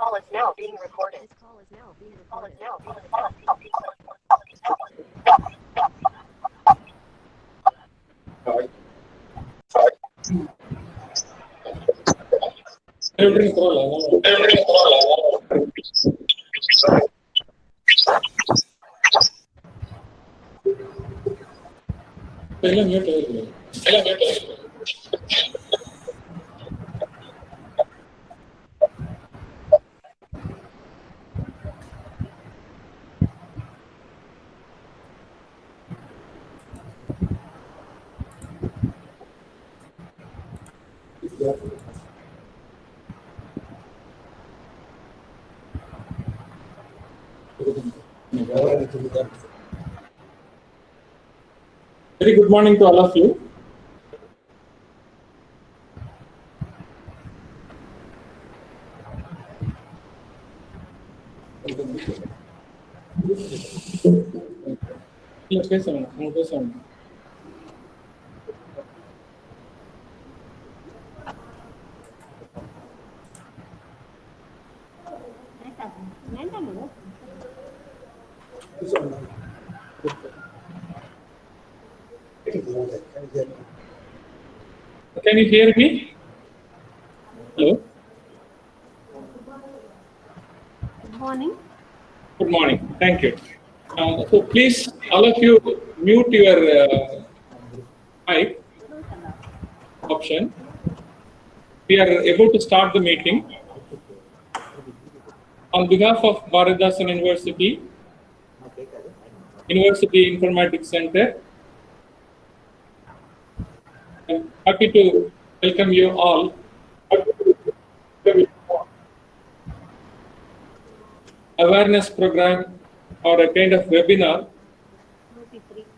call is now being recorded. Very good morning to all of you. Can you hear me? Hello? Good morning. Good morning. Thank you. So please, all of you, mute your mic option. We are able to start the meeting. On behalf of Bharatdasan University, University Informatics Center, I'm happy to welcome you all awareness program or a kind of webinar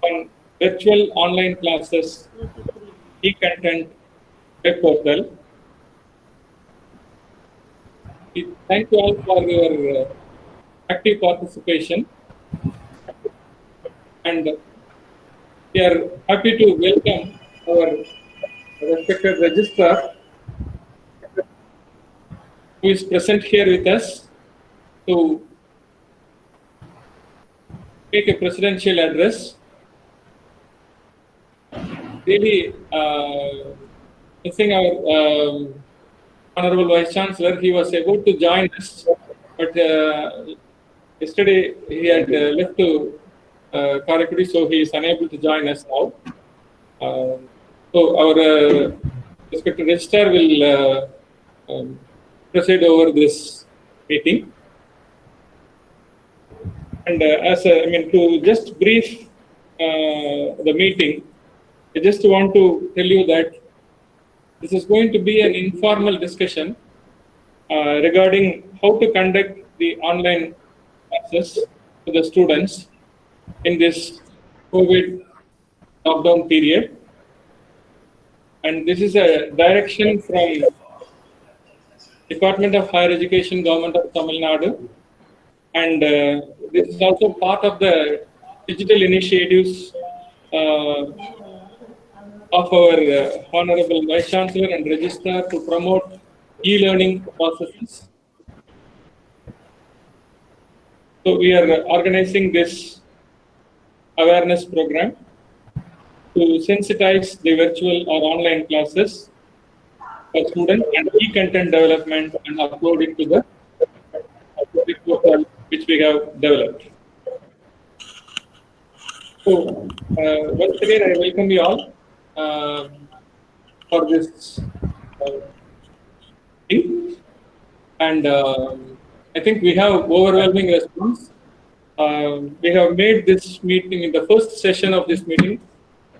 on virtual online classes, e-content web portal. Thank you all for your active participation, and we are happy to welcome our respected registrar who is present here with us to make a presidential address. Really missing our Honorable Vice Chancellor. He was able to join us, but yesterday he had left to Karaikudi, so he is unable to join us now. So our respected registrar will proceed over this meeting. And to just brief the meeting, I just want to tell you that this is going to be an informal discussion regarding how to conduct the online classes to the students in this COVID lockdown period. And this is a direction from Department of Higher Education, Government of Tamil Nadu. And this is also part of the digital initiatives of our Honorable Vice Chancellor and Registrar to promote e-learning processes. So we are organizing this awareness program to sensitize the virtual or online classes for students and e-content development and upload it to the portal which we have developed. So once again, I welcome you all for this thing. And I think we have overwhelming response. We have made this meeting in the first session of this meeting.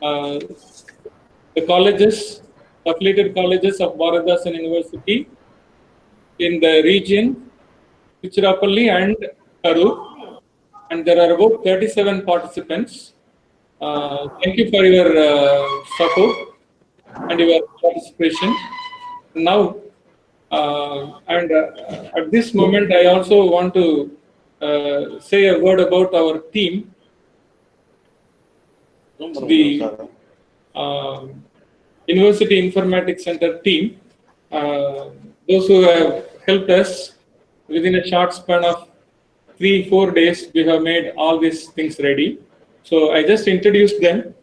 The colleges, affiliated colleges of Bharatdasan University in the region, Tiruchirappalli and Karur, and there are about 37 participants. Thank you for your support and your participation. Now, at this moment, I also want to say a word about our team. The University Informatics Center team, those who have helped us within a short span of 3-4 days, we have made all these things ready. So I just introduced them.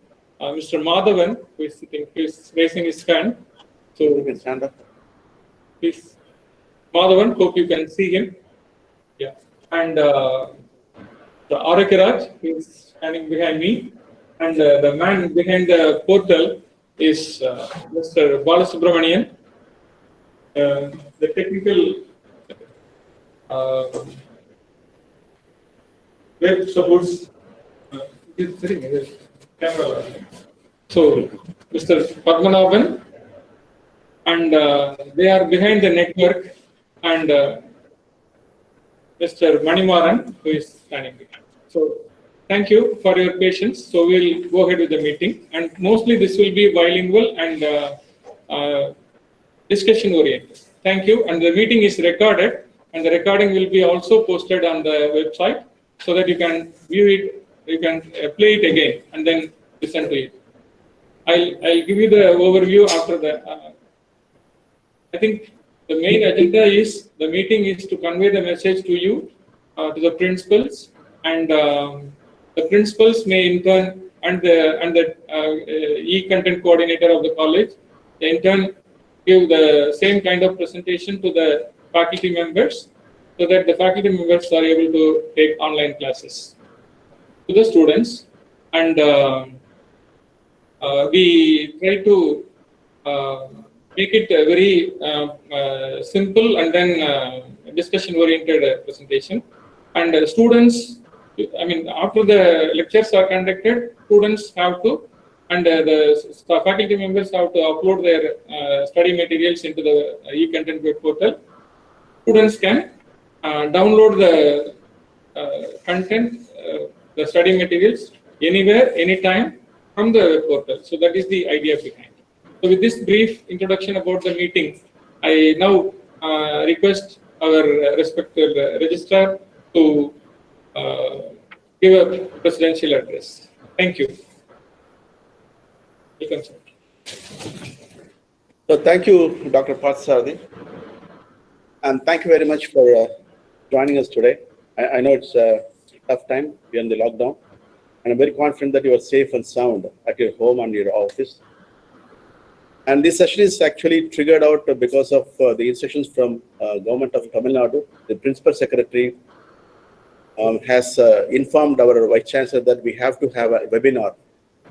Mr. Madhavan, who is sitting, who is raising his hand. So You can stand up. please, Madhavan, hope you can see him. Yeah, and the Arakiraj is standing behind me, and the man behind the portal is Mr. Balasubramanian. The technical web supports. Camera. So, Mr. Padmanabhan, and they are behind the network, and Mr. Manimaran, who is standing behind. So, thank you for your patience. So, we'll go ahead with the meeting, and mostly this will be bilingual and discussion oriented. Thank you, and the meeting is recorded, and the recording will be also posted on the website so that you can view it, you can play it again, and then listen to it. I'll give you the overview after the. I think the main agenda is the meeting is to convey the message to you, to the principals, and the principals may in turn and the e-content coordinator of the college, they in turn give the same kind of presentation to the faculty members, so that the faculty members are able to take online classes to the students, and we try to make it a very simple and then discussion oriented presentation, and students, I mean, after the lectures are conducted, students have to, and the faculty members have to upload their study materials into the e-content web portal. Students can download the content, the study materials anywhere, anytime from the web portal. So that is the idea behind. So with this brief introduction about the meeting, I now request our respected registrar to give a presidential address. Thank you. Welcome, sir. So thank you, Dr. Parthasarathi. And thank you very much for joining us today. I know it's a tough time. We're in the lockdown. And I'm very confident that you are safe and sound at your home and your office. And this session is actually triggered out because of the instructions from Government of Tamil Nadu. The Principal Secretary has informed our Vice Chancellor that we have to have a webinar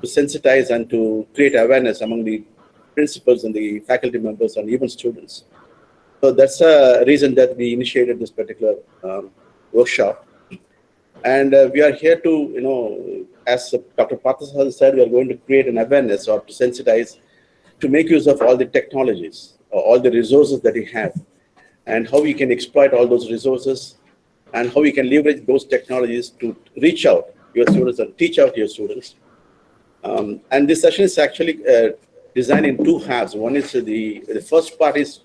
to sensitize and to create awareness among the principals and the faculty members and even students. So that's a reason that we initiated this particular workshop. And we are here to, as Dr. Parthasarathi said, we are going to create an awareness or to sensitize, to make use of all the technologies, all the resources that we have, and how we can exploit all those resources, and how we can leverage those technologies to reach out your students and teach out your students. And this session is actually designed in two halves. One is the first part is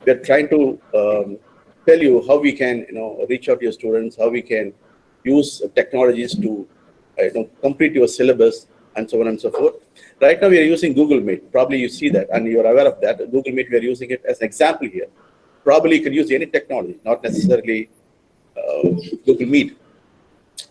we are trying to tell you how we can reach out to your students, how we can use technologies to complete your syllabus, and so on and so forth. Right now we are using Google Meet. Probably you see that and you're aware of that. Google Meet, we are using it as an example here. Probably you can use any technology, not necessarily Google Meet.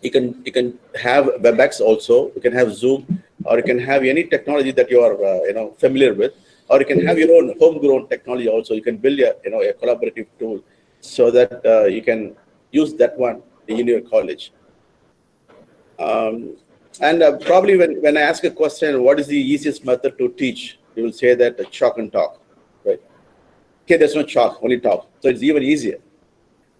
You can have WebEx also. You can have Zoom, or you can have any technology that you are familiar with, or you can have your own homegrown technology also. You can build a collaborative tool so that you can use that one in your college. And probably when I ask a question, what is the easiest method to teach? You will say that chalk and talk, right? Okay, there's no chalk, only talk. So it's even easier.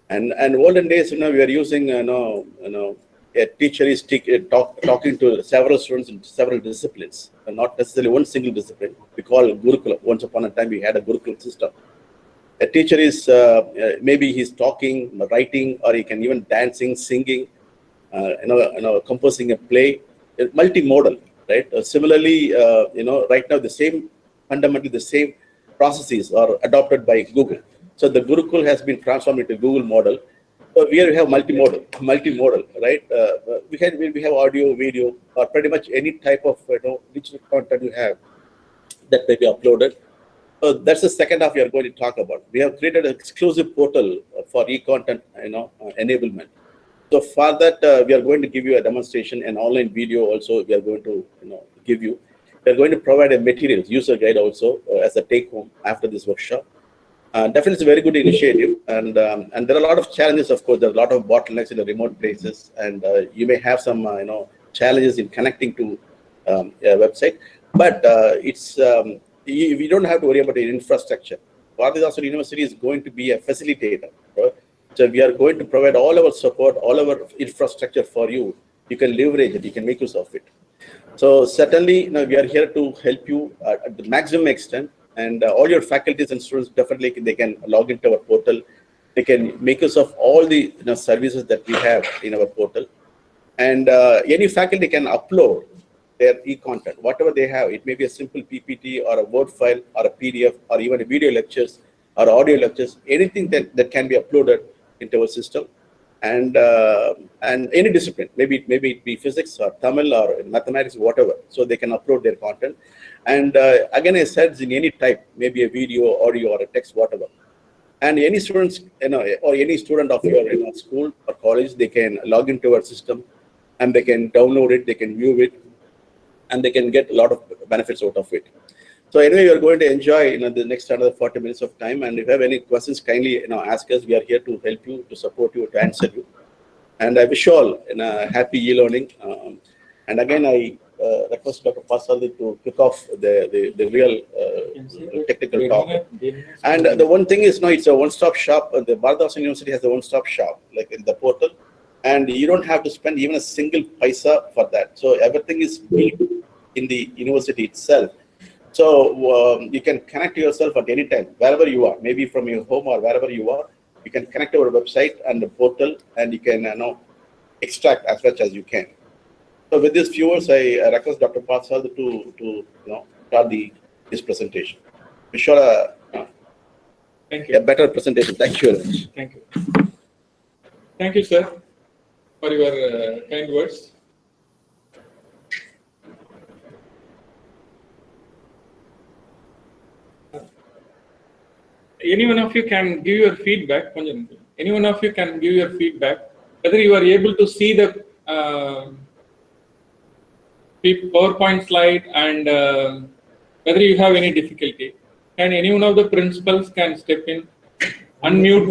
And olden days, we are using, a teacher is talking to several students in several disciplines, and not necessarily one single discipline. We call it Gurukula. Once upon a time, we had a Gurukula system. A teacher is, maybe he's talking, writing, or he can even dancing, singing, composing a play, multimodal, right? Similarly, right now fundamentally the same processes are adopted by Google. So the Gurukul has been transformed into Google model. So here we have multimodal, right? We have audio, video, or pretty much any type of digital content you have that may be uploaded. That's the second half we are going to talk about. We have created an exclusive portal for e-content, enablement. So for that, we are going to give you a demonstration, an online video also. We are going to, give you. We are going to provide a materials, user guide also as a take home after this workshop. Definitely, it's a very good initiative, and there are a lot of challenges. Of course, there are a lot of bottlenecks in the remote places, and you may have some, challenges in connecting to a website. But we don't have to worry about the infrastructure. Bharathidasan University is going to be a facilitator. Right? So we are going to provide all our support, all our infrastructure for you. You can leverage it. You can make use of it. So certainly, we are here to help you at the maximum extent. And all your faculties and students, definitely they can log into our portal. They can make use of all the services that we have in our portal. And any faculty can upload their e-content, whatever they have. It may be a simple PPT or a Word file or a PDF or even a video lectures or audio lectures, anything that can be uploaded into our system. And any discipline, maybe it be physics or Tamil or mathematics, whatever. So they can upload their content. And again, I said in any type, maybe a video, audio, or a text, whatever. And any students, or any student of your school or college, they can log into our system, and they can download it, they can view it, and they can get a lot of benefits out of it. So anyway, you're going to enjoy the next another 40 minutes of time. And if you have any questions, kindly ask us. We are here to help you, to support you, to answer you. And I wish you all a happy e-learning. And again, I request Dr. Pasardi to kick off the real technical talk. And the one thing is, it's a one-stop shop. The Bharathidasan University has a one-stop shop, like in the portal. And you don't have to spend even a single paisa for that. So everything is built in the university itself. So you can connect yourself at any time, wherever you are, maybe from your home or wherever you are. You can connect to our website and the portal, and you can extract as much as you can. So with these viewers, I request Dr. Pasardi to start his presentation. We show Thank you. a better presentation. Thank you very much. Thank you. Thank you, sir, for your kind words. Any one of you can give your feedback. Any one of you can give your feedback. Whether you are able to see the PowerPoint slide and whether you have any difficulty. And any one of the principals can step in, unmute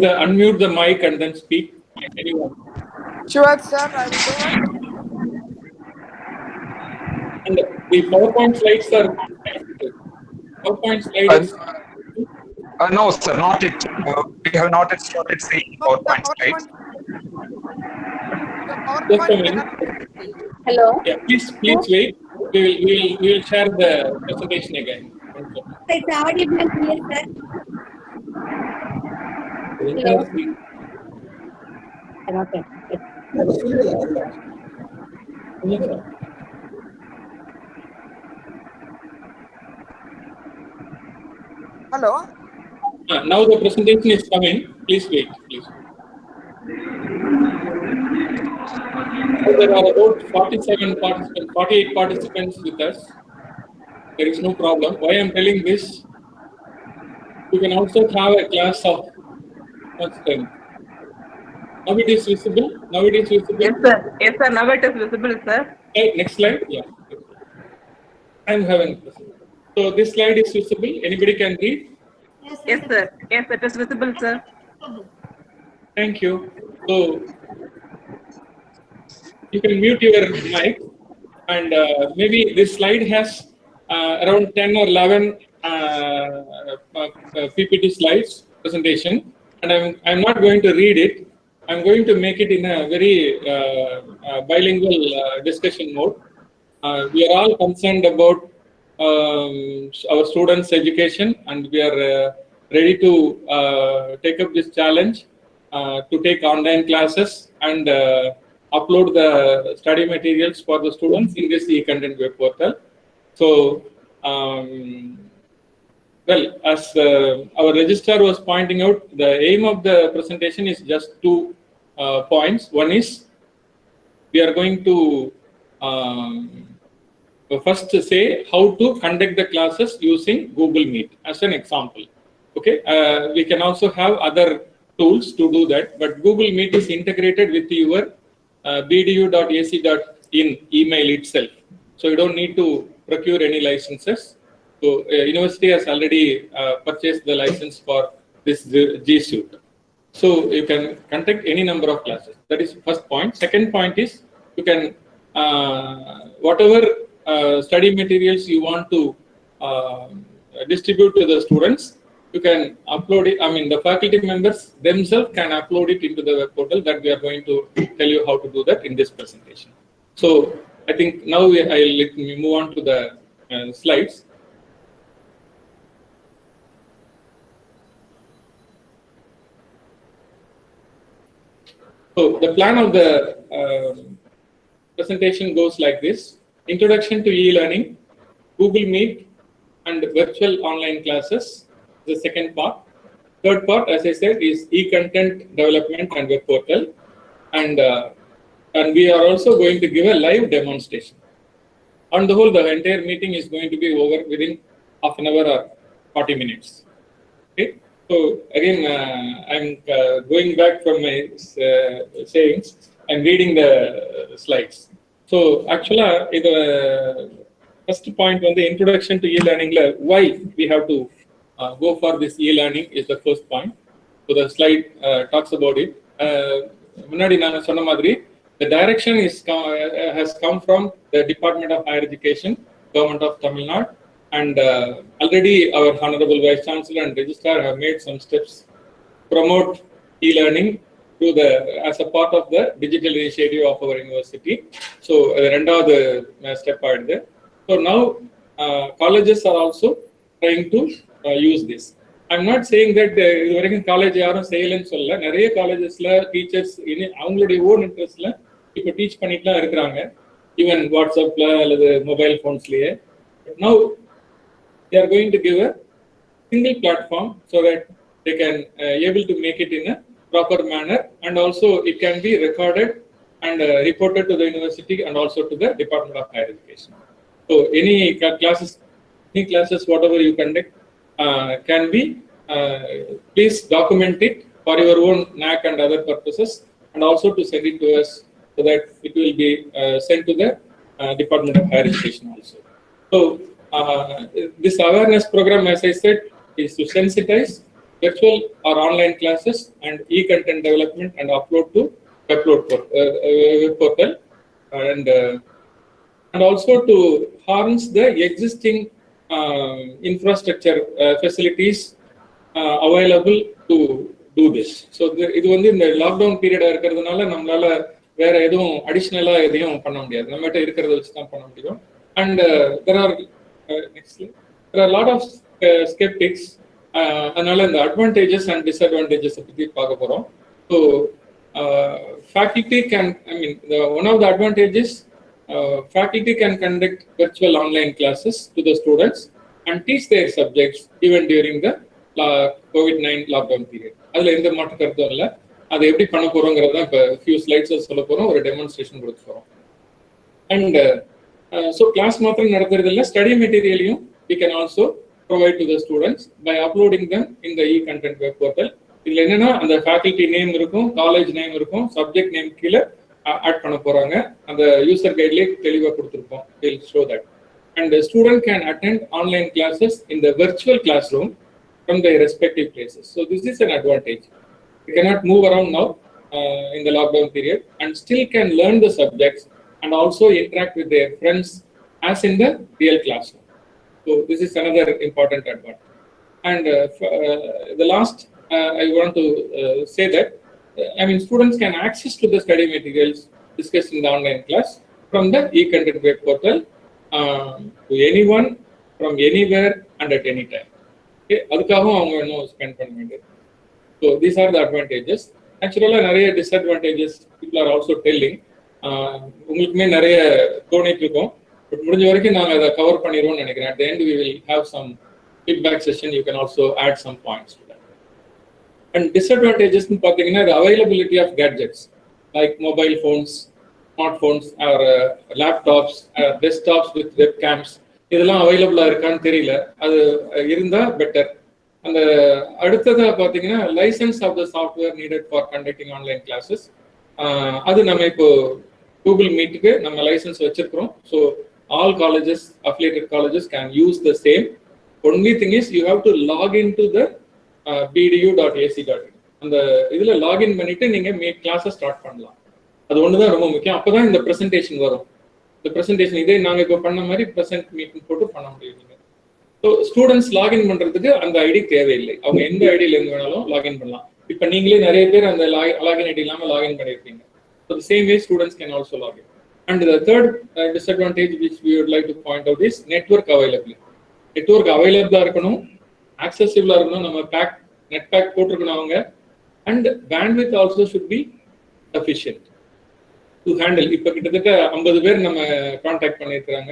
the mic and then speak. Anyone. Sure, sir. I will do it. And the PowerPoint slides are PowerPoint slides. No, sir, not it. We have not yet started seeing PowerPoint slides. Just a minute. Hello. Yeah, please wait. We will share the presentation again. It's audible and clear, sir. Okay. Hello. Now the presentation is coming. Please wait. Please. So there are about 48 participants with us. There is no problem. Why I am telling this? You can also have a class of much time. Now it is visible. Yes, sir. Yes, sir. Now it is visible, sir. Okay, next slide. Yeah. I am having this. So this slide is visible. Anybody can read? Yes, sir. Yes, it is visible, sir. Thank you. So you can mute your mic, and maybe this slide has around 10 or 11 PPT slides presentation, and I'm not going to read it. I'm going to make it in a very bilingual discussion mode. We are all concerned about our students' education, and we are ready to take up this challenge to take online classes and upload the study materials for the students in this e-content web portal. So, well, as our registrar was pointing out, the aim of the presentation is just 2 points. One is we are going to first say how to conduct the classes using Google Meet as an example. Okay, we can also have other tools to do that, but Google Meet is integrated with your bdu.ac.in email itself. So you don't need to procure any licenses. So university has already purchased the license for this G Suite. So you can conduct any number of classes. That is first point. Second point is you can whatever study materials you want to distribute to the students, you can upload it. I mean, the faculty members themselves can upload it into the web portal that we are going to tell you how to do that in this presentation. So I think now I'll let me move on to the slides. So the plan of the presentation goes like this: introduction to e-learning, Google Meet, and virtual online classes. The second part. Third part, as I said, is e-content development and web portal, and we are also going to give a live demonstration. On the whole, the entire meeting is going to be over within half an hour or 40 minutes. Okay. So again, I'm going back from my sayings. I'm reading the slides. So actually, the first point on the introduction to e-learning, why we have to go for this e-learning is the first point. So the slide talks about it. The direction has come from the Department of Higher Education, Government of Tamil Nadu, and already our Honorable Vice Chancellor and Registrar have made some steps to promote e-learning as a part of the digital initiative of our university. So the step part there. So now colleges are also trying to use this. I'm not saying that college யாரும் செய்யலன்னு சொல்ல, நிறைய காலேஜஸ்ல teachers அவங்களுடைய own இன்ட்ரெஸ்ட்ல இப்போ teach பண்ணிட்டு தான் இருக்கிறாங்க, even வாட்ஸ்அப்ல அல்லது mobile ஃபோன்ஸ்லயே. Now they are going to give a single platform so that they can able to make it in a proper manner, and also it can be recorded and reported to the university and also to the Department of Higher Education. So any classes whatever you conduct can be please document it for your own NAC and other purposes, and also to send it to us so that it will be sent to the Department of Higher Education also. So this awareness program, as I said, is to sensitize virtual or online classes and e-content development and upload to web portal, and also to harness the existing infrastructure facilities available to do this. So இது வந்து இந்த lockdown பீரியடா இருக்கிறதுனால நம்மளால வேற எதுவும் அடிஷனலா எதையும் பண்ண முடியாது, நம்மகிட்ட இருக்கிறத வச்சு தான் பண்ண முடியும். And there are a lot of skeptics. அதனால இந்த அட்வான்டேஜஸ் அண்ட் டிஸ்அட்வான்டேஜஸ் பத்தி பார்க்க போறோம். So faculty can, one of the advantages, faculty can conduct virtual online classes to the students and teach their subjects even during the COVID-19 lockdown period. அதுல எந்த மாற்று கருத்தும் இல்லை. அதை எப்படி பண்ண போறோங்கிறத இப்போ ஃபியூ ஸ்லைட்ஸ் சொல்ல போறோம், ஒரு டெமான்ஸ்ட்ரேஷன் கொடுக்க போறோம். அண்ட் ஸோ கிளாஸ் மாத்திரம் நடத்துறது இல்லை, study மெட்டீரியலையும் we can also provide to the students by uploading them in the e-content web portal. இதுல என்னன்னா அந்த ஃபேக்கல்டி நேம் இருக்கும், காலேஜ் நேம் இருக்கும், சப்ஜெக்ட் நேம் கீழே ஆட் பண்ண போறாங்க. அந்த யூசர் கைட்லேயே தெளிவாக கொடுத்துருப்போம். They'll show that. And the student can attend online classes in the virtual classroom from their respective places. So this is an advantage. You cannot move around now in the lockdown period and still can learn the subjects and also interact with their friends as in the real classroom. So this is another important advantage. And the last, I want to say that, students can access to the study materials discussed in the online class from the e-content web portal to anyone from anywhere and at any time. Okay, அதுக்காகவும் அவங்க இன்னும் spend பண்ண வேண்டியது. So these are the advantages. Actually, நிறைய disadvantages people are also telling. உங்களுக்குமே நிறைய தோணிட்டு இருக்கும். But முடிஞ்ச வரைக்கும் நாங்கள் அதை கவர் பண்ணிடுவோம்னு நினைக்கிறேன். At the end, we will have some feedback session. You can also add some points to that. And disadvantages பார்த்தீங்கன்னா the availability of gadgets like mobile phones smartphones or laptops, desktops with webcams இதெல்லாம் அவைலபிளா இருக்கான்னு தெரியல. அது இருந்தா better. அந்த அடுத்ததா பாத்தீங்கன்னா licence of the software needed for conducting online classes. அது நம்ம இப்போ கூகுள் மீட்டுக்கு நம்ம லைசன்ஸ் வச்சிருக்கிறோம். So all colleges, affiliated colleges can use the same. Only thing is you have to log into the bdu.ac.in. அந்த இதுல லாகின் பண்ணிட்டு நீங்க கிளாஸை ஸ்டார்ட் பண்ணலாம். அது ஒண்ணுதான் ரொம்ப முக்கியம். அப்பதான் இந்த பிரசன்டேஷன் வரும். இந்த பிரசன்டேஷன் இதே நாங்க இப்போ பண்ண மாதிரி பிரசன்ட் மீட்டிங் போட்டு பண்ண முடியும். நீங்க ஸோ ஸ்டூடெண்ட்ஸ் லாகின் பண்றதுக்கு அந்த ஐடி தேவையில்லை. அவங்க எந்த ஐடியில இருந்து வேணாலும் லாகின் பண்ணலாம். இப்போ நீங்களே நிறைய பேர் அந்த லாகின் ஐடி இல்லாம லாகின் பண்ணியிருப்பீங்க. So the same way students can also login. And the third disadvantage which we would like to point out is network availability. Network available இருக்கணும், accessible இருக்கணும், நம்ம net pack போட்டுருக்கணும் அவங்க, and bandwidth also should be sufficient to handle. இப்போ கிட்டத்தட்ட 50 பேர் நம்ம contact பண்ணியிருக்காங்க.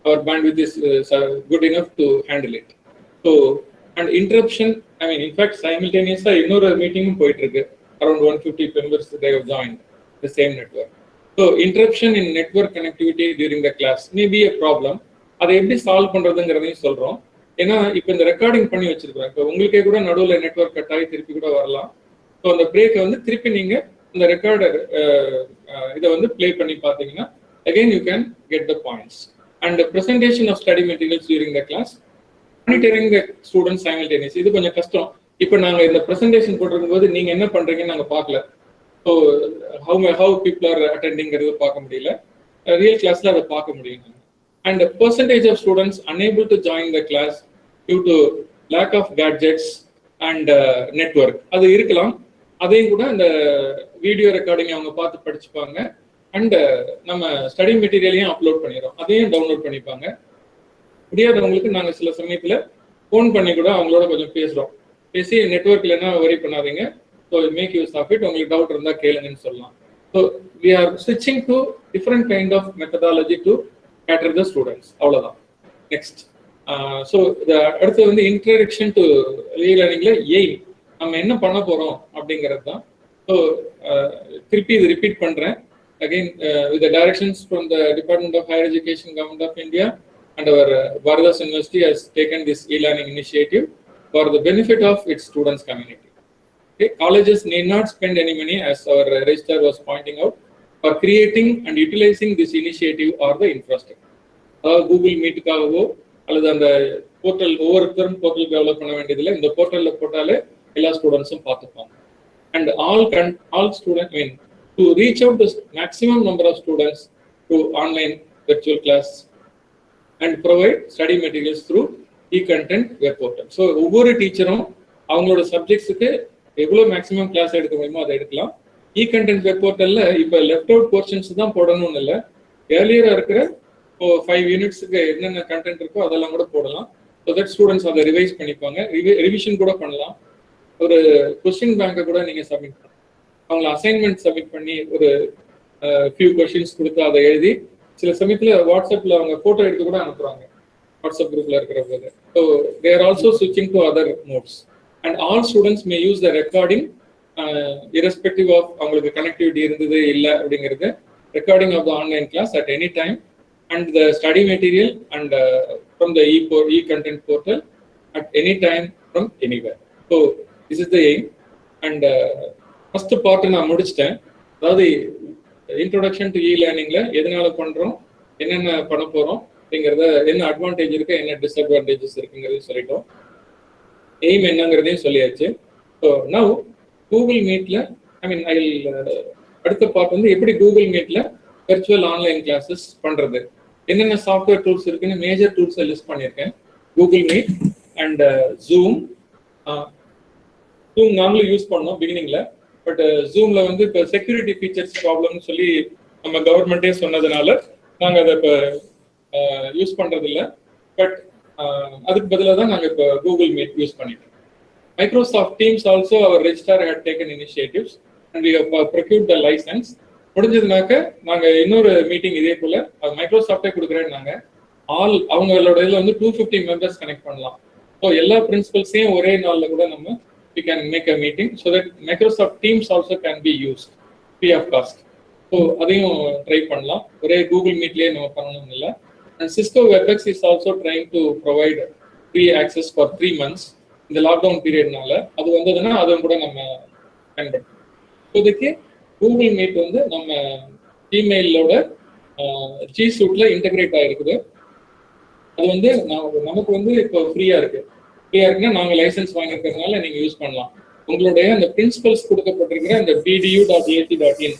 Our bandwidth is good enough to handle it. So and interruption, I mean in fact simultaneously இன்னொரு மீட்டிங்கும் போயிட்டு இருக்கு. Around 150 members they have joined the same network. So interruption in network connectivity during the class may be a problem. அதை எப்படி solve பண்றதுங்கிறதையும் சொல்றோம். ஏன்னா இப்போ இந்த recording பண்ணி வச்சிருக்கிறோம். இப்போ உங்களுக்கே கூட நடுவில் நெட்வொர்க் கட் ஆகி திருப்பி கூட வரலாம். ஸோ அந்த பிரேக்கை வந்து திருப்பி நீங்க இந்த ரெக்கார்டர் இதை வந்து பிளே பண்ணி பார்த்தீங்கன்னா again you can get the points. And presentation of study materials during the class, monitoring the students simultaneously. இது கொஞ்சம் கஷ்டம். இப்போ நாங்கள் இந்த ப்ரெசன்டேஷன் போட்டிருக்கும் போது நீங்க என்ன பண்றீங்கன்னு நாங்கள் பார்க்கல. So how people are attending பார்க்க முடியல. ரியல் கிளாஸ்ல அதை பார்க்க முடியும். And percentage of students unable to join the class due to lack of gadgets and network அது இருக்கலாம். அதையும் கூட அந்த வீடியோ ரெக்கார்டிங் அவங்க பார்த்து படிச்சுப்பாங்க. அண்ட் நம்ம ஸ்டடி மெட்டீரியலையும் அப்லோட் பண்ணிடுறோம், அதையும் டவுன்லோட் பண்ணிப்பாங்க. முடியாதவங்களுக்கு நாங்கள் சில சமயத்தில் ஃபோன் பண்ணி கூட அவங்களோட கொஞ்சம் பேசுகிறோம். பேசி நெட்ஒர்க் இல்லைன்னா வரி பண்ணாதீங்க, so make use of it, உங்களுக்கு டவுட் இருந்தால் கேளுங்கன்னு சொல்லலாம். ஸோ வி ஆர் ஸ்விட்சிங் to different kind of methodology to cater the students. அவ்வளோதான். நெக்ஸ்ட் ஸோ அடுத்து வந்து இன்ட்ரடக்ஷன் டு லேர்னிங்ல எய்ம் நம்ம என்ன பண்ண போகிறோம் அப்படிங்கிறது தான். ஸோ திருப்பி இது ரிப்பீட் பண்ணுறேன். Again, with the directions from the Department of Higher Education, Government of India, and our Bharadas University has taken this e-learning initiative for the benefit of its students' community. Okay, colleges need not spend any money, as our registrar was pointing out, for creating and utilizing this initiative or the infrastructure. Google Meet காகவோ அல்லது அந்த portal ஒவ்வொருத்தரும் portal develop பண்ண வேண்டியதில்லை. இந்த போர்ட்டலில் போட்டாலே எல்லா ஸ்டூடெண்ட்ஸும் பார்த்துப்பாங்க. And all students, I mean, to reach out to maximum number of students through online virtual class and provide study materials through e-content web portal. So ஒவ்வொரு டீச்சரும் அவங்களோட சப்ஜெக்ட்ஸுக்கு எவ்வளோ மேக்ஸிமம் கிளாஸ் எடுக்க முடியுமோ அதை எடுக்கலாம். e-content web portalல இப்போ லெஃப்ட் அவுட் போர்ஷன்ஸ் தான் போடணும்னு இல்லை, ஏர்லியராக இருக்கிற 5 யூனிட்ஸுக்கு என்னென்ன கண்டென்ட் இருக்கோ அதெல்லாம் கூட போடலாம். ஸோ தட் ஸ்டூடெண்ட்ஸ் அதை ரிவைஸ் பண்ணிப்பாங்க, ரிவிஷன் கூட பண்ணலாம். ஒரு கொஸ்டின் பேங்கை கூட நீங்கள் சப்மிட் பண்ணலாம். அவங்கள அசைன்மெண்ட் சப்மிட் பண்ணி ஒரு ஃபியூ கொஸ்டின்ஸ் கொடுத்து அதை எழுதி சில சமயத்தில் வாட்ஸ்அப்பில் அவங்க ஃபோட்டோ எடுத்து கூட அனுப்புகிறாங்க வாட்ஸ்அப் குரூப்பில் இருக்கிற போது. ஸோ தே ஆர் ஆல்சோ ஸ்விட்சிங் to other modes. And all students may use the recording irrespective of அவங்களுக்கு கனெக்டிவிட்டி இருந்தது இல்லை அப்படிங்கிறது, recording of the online class at any time and the study material and from the e-content portal at any time from anywhere. So this is the aim. And first part நான் முடிச்சிட்டேன். அதாவது introduction to இ-லேர்னிங்ல எதனால பண்றோம், என்னென்ன பண்ண போறோம் அப்படிங்கிறத, என்ன அட்வான்டேஜ் இருக்கு, என்ன டிஸ்அட்வான்டேஜஸ் இருக்குங்கிறதையும் சொல்லிட்டோம். எய்ம் என்னங்கிறதையும் சொல்லியாச்சு. ஸோ நவ் கூகுள் மீட்ல அடுத்த பார்ட் வந்து எப்படி கூகுள் மீட்ல வெர்ச்சுவல் ஆன்லைன் கிளாஸஸ் பண்றது, என்னென்ன சாஃப்ட்வேர் டூல்ஸ் இருக்குன்னு மேஜர் டூல்ஸை லிஸ்ட் பண்ணியிருக்கேன். Google meet and zoom. Zoom நாங்களும் யூஸ் பண்ணோம் பிகினிங்ல, பட் ஜூம்ல வந்து இப்போ செக்யூரிட்டி ஃபீச்சர்ஸ் ப்ராப்ளம்னு சொல்லி நம்ம கவர்மெண்ட்டே சொன்னதுனால நாங்கள் அதை இப்போ யூஸ் பண்றது இல்லை. பட் அதுக்கு பதிலாக தான் நாங்கள் இப்போ கூகுள் மீட் யூஸ் பண்ணிட்டோம். மைக்ரோசாஃப்ட் டீம்ஸ் ஆல்சோ அவர் registrar had taken initiatives and we have procured the licence. முடிஞ்சதுனாக்க நாங்கள் இன்னொரு மீட்டிங் இதே போல மைக்ரோசாஃப்டே கொடுக்குறேன்னாங்க. அவங்களோட இதில் வந்து 250 மெம்பர்ஸ் கனெக்ட் பண்ணலாம். ஸோ எல்லா பிரின்சிபல்ஸையும் ஒரே நாளில் கூட நம்ம we can make a meeting so that Microsoft Teams also can be used free of cost. So அதையும் ட்ரை பண்ணலாம். ஒரே கூகுள் மீட்லேயே நம்ம பண்ணணும் இல்லை. And Cisco Webex is also trying to provide free access for 3 months இந்த lockdown பீரியட்னால. அது வந்ததுன்னா அதுவும் கூட நம்ம பயன்படுத்தணும். இப்போதைக்கு கூகுள் மீட் வந்து நம்ம இமெயிலோட ஜி சூட்ல இன்டகிரேட் ஆகிருக்குது. அது வந்து நமக்கு வந்து இப்போ ஃப்ரீயா இருக்குன்னா நாங்கள் லைசன்ஸ் வாங்கியிருக்கிறதுனால நீங்க யூஸ் பண்ணலாம். உங்களுடைய அந்த பிரின்சிபல்ஸ் கொடுக்கப்பட்டிருக்கிற அந்த bdu.ac.in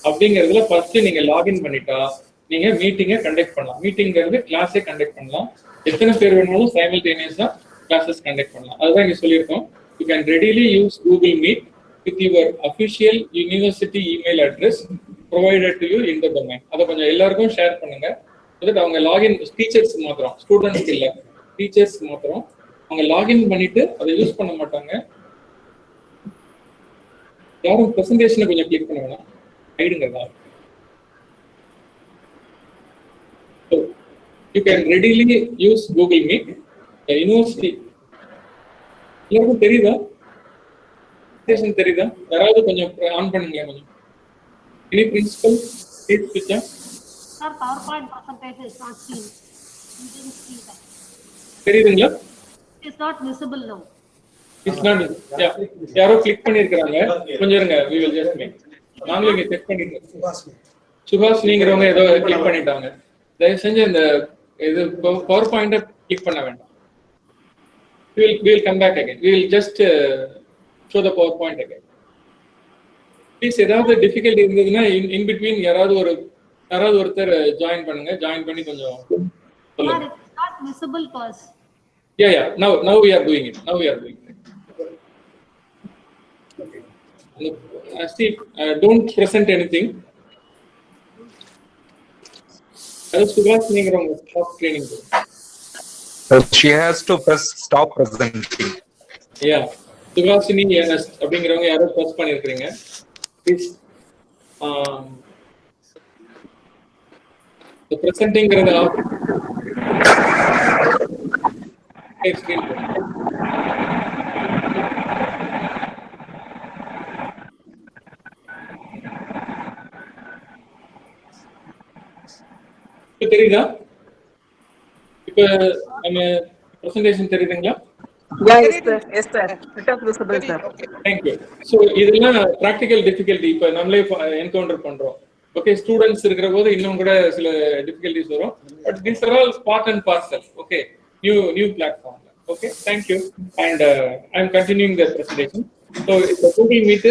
அப்படிங்கிறதுல ஃபர்ஸ்ட் நீங்க லாகின் பண்ணிட்டா நீங்க மீட்டிங்கை கண்டக்ட் பண்ணலாம். மீட்டிங்கிறது கிளாஸே கண்டக்ட் பண்ணலாம். எத்தனை பேர் வேணாலும் சைமல்டேனியஸா கிளாஸஸ் கண்டக்ட் பண்ணலாம். அதுதான் இங்க சொல்லியிருக்கோம். You can readily use Google meet with your official university email address provided to you in the domain. அதை கொஞ்சம் எல்லாருக்கும் ஷேர் பண்ணுங்க. அவங்க லாகின் டீச்சர்ஸ் மாத்திரம், ஸ்டூடெண்ட்ஸ்க்கு இல்லை, டீச்சர்ஸ் மாத்திரம் அவங்க லாகின் பண்ணிட்டு அதை யூஸ் பண்ண மாட்டாங்க. யாரும் பிரசன்டேஷனை கொஞ்சம் கிளிக் பண்ண வேணாம், ஆயிடுங்க. You can readily use Google meet. University எல்லாருக்கும் தெரியுதா? தெரியுதா? யாராவது கொஞ்சம் ஆன் பண்ணுங்களேன் கொஞ்சம். Any principal? Please switch on. Sir, PowerPoint presentation is not seen. You didn't see that. தெரியுதுங்களா? It's not visible now. It's not visible. Yeah. யாரோ click பண்ணிருக்காங்க. கொஞ்சம் இருங்க. We will just make. நாங்களே இங்க செக் பண்ணிட்டு இருக்கோம். சுபாஷ் நீங்கறவங்க ஏதோ கிளிக் பண்ணிட்டாங்க. தயவு செஞ்சு இந்த இது PowerPoint கிளிக் பண்ண வேண்டாம். We will come back again. We will just show the PowerPoint again. Please, ஏதாவது டிஃபிகல்ட்டி இருந்ததுன்னா in between யாராவது ஒருத்தர் ஜாயின் பண்ணுங்க. ஜாயின் பண்ணி கொஞ்சம் சொல்லுங்க. It's not visible to us. Yeah. Now we are doing it. Steve, don't present anything. Subhash நீங்கறவங்க stop training. She has to press stop presenting. Yeah. Suhasini NS அப்படிங்கிறவங்க யாரோ ப்ரெஸ் பண்ணிருக்கீங்க. ப்ளீஸ் பிரசன்டிங்கிறத ஸ்கிரீன் தெரியுதா? இப்ப நம்ம பிரசன்டேஷன் தெரியுதுங்களா? Yes, sir. It is visible, sir. Thank you. So இதெல்லாம் practical difficulty இப்ப நம்மளே என்கவுண்டர் பண்றோம். Okay, ஸ்டூடெண்ட்ஸ் இருக்கிற போது இன்னும் கூட சில difficulties வரும். But these are all part and parcel. Okay, new platform. Okay, thank you. And I'm continuing the presentation. So இந்த Google Meet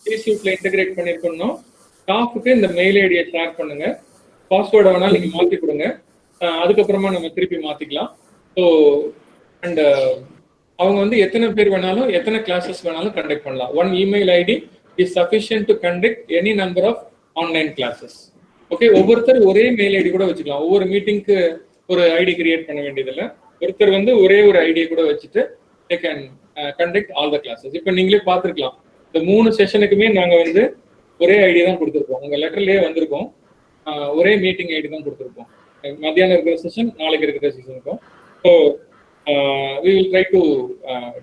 G-Suite integrate பண்ணிருக்கோம். ஸ்டாஃப்க்கு இந்த மெயில் ஐடியை ஷேர் பண்ணுங்க. பாஸ்வேர்ட் வேணாலும் நீங்க மாத்தி கொடுங்க. அதுக்கப்புறமா நம்ம திருப்பி மாத்திக்கலாம். ஸோ அண்ட் அவங்க வந்து எத்தனை பேர் வேணாலும் எத்தனை கிளாஸஸ் வேணாலும் கண்டக்ட் பண்ணலாம். One email ID is sufficient to conduct any number of online classes. Okay, ஒவ்வொருத்தர் ஒரே மெயில் ஐடி கூட வச்சுக்கலாம். ஒவ்வொரு மீட்டிங்க்கு ஒரு ஐடி கிரியேட் பண்ண வேண்டியதில்லை. ஒருத்தர் வந்து ஒரே ஒரு ஐடியை கூட வச்சுட்டு they can conduct all the classes. இப்போ நீங்களே பார்த்துருக்கலாம், இந்த 3 செஷனுக்குமே நாங்கள் வந்து ஒரே ஐடி தான் கொடுத்துருக்கோம். உங்கள் லெட்டர்லேயே வந்திருக்கோம். ஒரே மீட்டிங் ஐடி தான் கொடுத்துருக்கோம். மத்தியானம் இருக்கிற செஷன், நாளைக்கு இருக்கிற செஷனுக்கும். So we will try to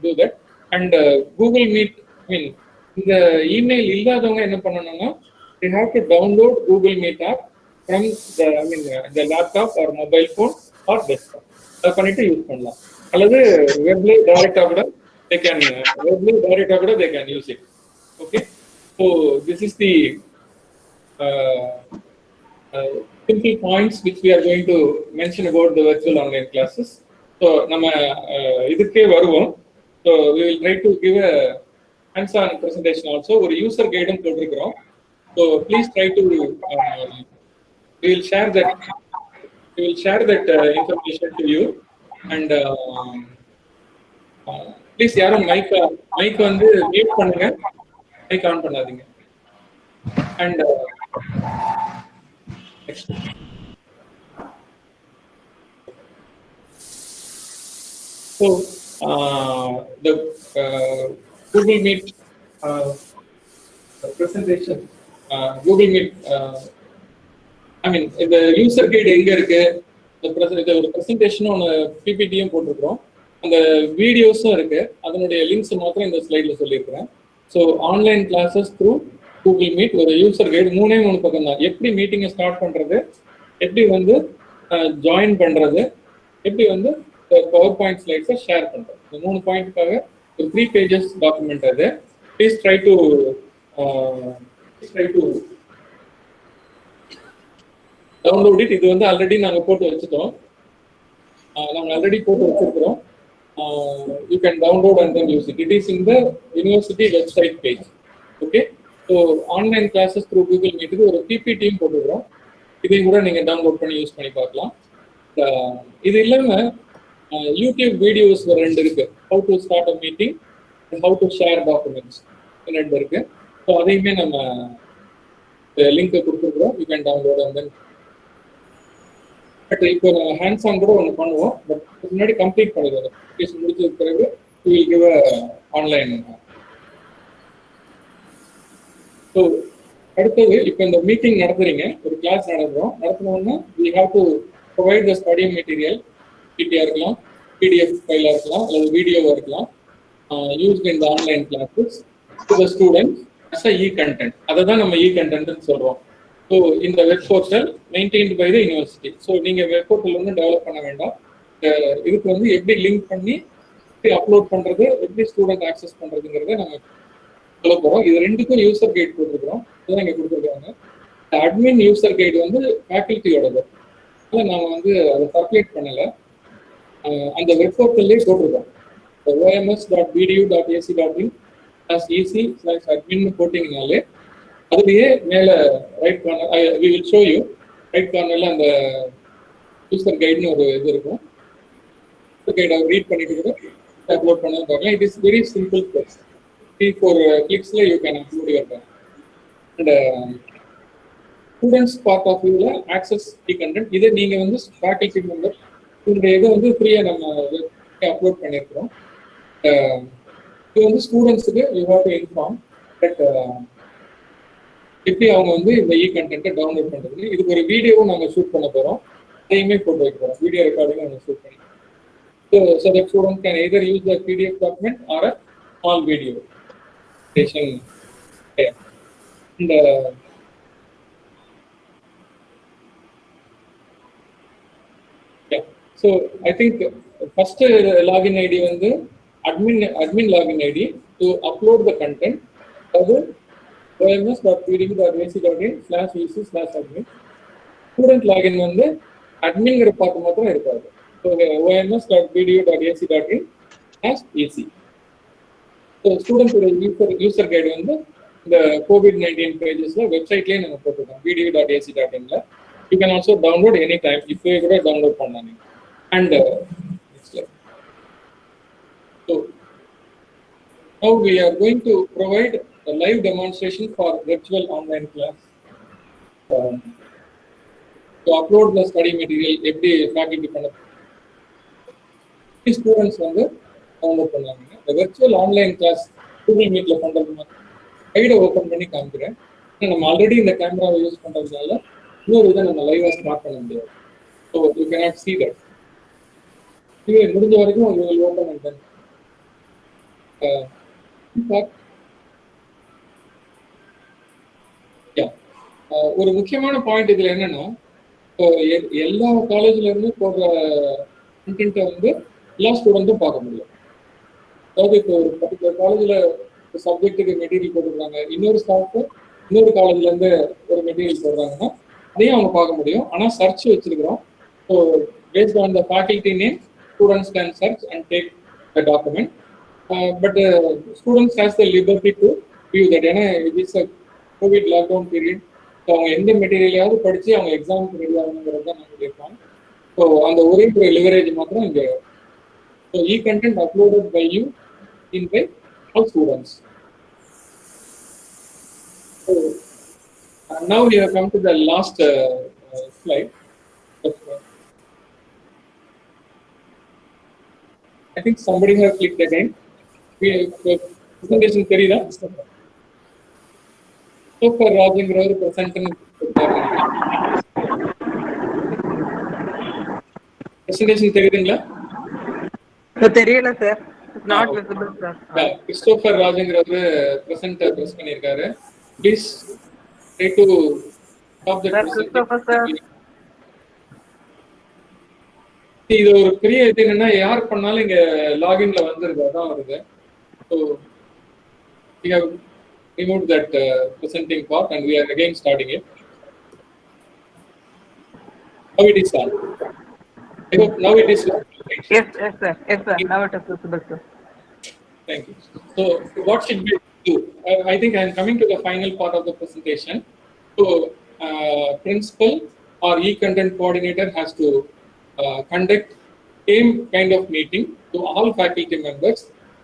do that. And Google Meet, இந்த இமெயில் இல்லாதவங்க என்ன பண்ணணும்னா they have to download Google Meet app from the laptop or mobile phone or desktop. அதை பண்ணிட்டு யூஸ் பண்ணலாம். அல்லது வெப்ல டைரக்டா கூட they can use it. Okay, so this is the simple points which we are going to mention about the virtual online classes. So நம்ம இதுக்கே வருவோம். So we will try to give a hands-on presentation also. ஒரு user guide போட்டிருக்கிறோம். So please try to we will share that information to you. And please யாரும் mic வந்து mute பண்ணுங்க, mic on பண்ணாதீங்க. And next. So the Google Meet presentation, Google Meet, இந்த user guide எங்க இருக்கு, இந்த ஒரு presentation ஒன்று PPTயும் போட்டிருக்கிறோம். அந்த வீடியோஸும் இருக்கு. அதனுடைய லிங்க்ஸ் மாத்திரம் இந்த ஸ்லைட்ல சொல்லியிருக்கிறேன். So online classes through Google meet, ஒரு யூசர் கைடு, மூணே 3 பக்கம் தான். எப்படி மீட்டிங்கை ஸ்டார்ட் பண்றது, எப்படி வந்து ஜாயின் பண்றது, எப்படி வந்து பவர் பாயிண்ட் ஸ்லைட்ஸை ஷேர் பண்றது, இந்த 3 பாயிண்ட்டுக்காக ஒரு 3 pages டாக்குமெண்ட் அது. Please try to download it. இது வந்து ஆல்ரெடி நாங்கள் போட்டு வச்சுட்டோம், நாங்கள் ஆல்ரெடி போட்டு வச்சிருக்கிறோம். You can download and then use it. It is in the university website page. Okay. So online classes through Google Meet க்கு ஒரு PPT போட்டுக்கிறோம். இதையும் கூட நீங்க டவுன்லோட் பண்ணி யூஸ் பண்ணி பார்க்கலாம். இது இல்லாம யூடியூப் வீடியோஸ் 2 இருக்கு. How to start a meeting and how to share documents 2 இருக்கு. ஸோ அதையுமே நம்ம லிங்க் கொடுத்துருக்குறோம். You can download and then. But இப்போ நம்ம ஹேண்ட்ஸ் ஆன் கூட ஒன்று பண்ணுவோம். பட் முன்னாடி கம்ப்ளீட் பண்ணிடுவோம். அப்ளிகேஷன் முடிச்சதுக்கு பிறகு we will give a online. So அடுத்தது, இப்போ இந்த மீட்டிங் நடத்துறீங்க, ஒரு கிளாஸ் நடத்தணும்னா we have to provide the study material. PDF இருக்கலாம், PDF ஃபைலாக இருக்கலாம், அல்லது வீடியோவாக இருக்கலாம், used in the online classes to the students as a e-content. அதை தான் நம்ம e-contentன்னு சொல்கிறோம். ஸோ இந்த web portal maintained by the university. So நீங்கள் வெப் போர்ட்டல் வந்து டெவலப் பண்ண வேண்டாம். இதுக்கு வந்து எப்படி லிங்க் பண்ணி எப்படி அப்லோட் பண்ணுறது, எப்படி ஸ்டூடெண்ட் ஆக்சஸ் பண்ணுறதுங்கிறத நம்ம சொல்ல போகிறோம். இது 2க்கும் யூசர் கைட் போட்டிருக்கிறோம். இதுதான் இங்கே கொடுத்துருக்காங்க. அட்மின் யூசர் கைடு வந்து ஃபேக்கல்ட்டியோடது, அதில் நாங்கள் வந்து அதை சர்க்குலேட் பண்ணலை. அந்த வெப் போர்ட்டல்லே போட்டிருக்கோம். oms.bdu.ac.in/ec/admin போட்டிங்கனாலே அதுலேயே மேலே right corner we will show you, right கார்னரில் அந்த யூசர் கைடுன்னு ஒரு இது இருக்கும். கைடை ரீட் பண்ணிட்டு கூட அப்லோட் பண்ண பார்க்கலாம். It is very simple plus 3-4 கிளிக்ஸில் you can upload your time. And students part of வியூவில் ஆக்சஸ் e-content. இதை நீங்கள் வந்து ஃபேக்கல்ட்டி மெம்பர் உங்களுடைய இதை வந்து ஃப்ரீயாக நம்ம அப்லோட் பண்ணியிருக்கிறோம். இது வந்து ஸ்டூடெண்ட்ஸுக்கு you have to inform but எப்படி அவங்க வந்து இந்த e-content டவுன்லோட் பண்ணுறது. இதுக்கு ஒரு வீடியோவும் நாங்கள் ஷூட் பண்ண போகிறோம், அதையுமே போட்டு வைக்க போகிறோம். வீடியோ ரெக்கார்டிங்கும் நாங்கள் ஷூட் பண்ணி, so that student can either use the PDF document or a small video station. And yeah, so I think first login ID வந்து admin login ID to upload the content. அது oms.pdu.ac.in/ec/admin. Student login வந்து அட்மின்ங்கிற பார்த்து மாத்திரம் இருக்காது. So oms.pdu.ac.in/ec. So ஸ்டூடெண்ட்ஸோட user guide வந்து இந்த COVID-19 பேஜஸ்ல வெப்சைட்லேயே நம்ம போட்டுருக்கோம், pdu.ac.in. You can also download any time, இப்போ கூட டவுன்லோட் பண்ணலாம் நீங்கள். And so now we are going to provide a live demonstration for virtual online class. To upload the study material, எப்படி faculty பண்ண ஸ்டூடெண்ட்ஸ் வந்து டவுன்லோட் பண்ணாங்க. இந்த virtual online class Google Meetல பண்றது மாதிரி கைடை ஓப்பன் பண்ணி காமிக்கிறேன். நம்ம ஆல்ரெடி இந்த கேமராவை யூஸ் பண்றதுனால இன்னொரு இதை நம்ம லைவாக ஸ்டார்ட் பண்ண முடியாது. So you cannot see that. இது முடிஞ்ச வரைக்கும் you will open and then ஒரு முக்கியமான பாயிண்ட் இதுல என்னன்னா, எல்லா காலேஜ்ல இருந்து போடுற கண்டென்ட்டை வந்து எல்லா ஸ்டூடெண்ட்டும் பார்க்க முடியும். அதாவது இப்போ ஒரு பர்டிகுலர் காலேஜ்ல சப்ஜெக்டுக்கு மெட்டீரியல் போட்டுருக்காங்க, இன்னொரு ஸ்டாஃப் இன்னொரு காலேஜ்ல இருந்து ஒரு மெட்டீரியல் போடுறாங்கன்னா அதையும் அவங்க பார்க்க முடியும். ஆனால் சர்ச் வச்சிருக்கிறோம். So based on the faculty name students can search and take the document. But students has the liberty to view that. ஏன்னா it is a COVID lockdown period. So அவங்க எந்த மெட்டீரியலையாவது படித்து அவங்க எக்ஸாமுக்கு ரெடி ஆகணுங்கிறது தான் நாங்கள் கேட்போம். ஸோ அந்த ஒரே ஒரு லிவரேஜ் மாத்திரம் இங்கே. So e-content uploaded by you in by all students. So now we have come to the last slide. I think somebody has clicked again. Presentation தெரியுதா? சூப்பர் ராஜுங்கிறவர் பிரசன்டேஷன் தெரியுதுங்களா? தெரியல sir. Not visible sir. Christopher ராஜுங்கிறவர் present press பண்ணியிருக்காரு. please try to stop the Sir, presenting. Christopher, sir. இது ஒரு பெரிய இது என்னன்னா யார் பண்ணாலும் இங்க லாகின்ல வந்துருது, அதான் வருது. So we have removed that presenting part and we are again starting it. Now it is on. I hope now it is. Yes, sir. Yes, sir. Now it is visible, sir. Thank you. So what should we do? I think I am coming to the final part of the presentation. So principal or e-content coordinator has to conduct same kind of meeting to all faculty members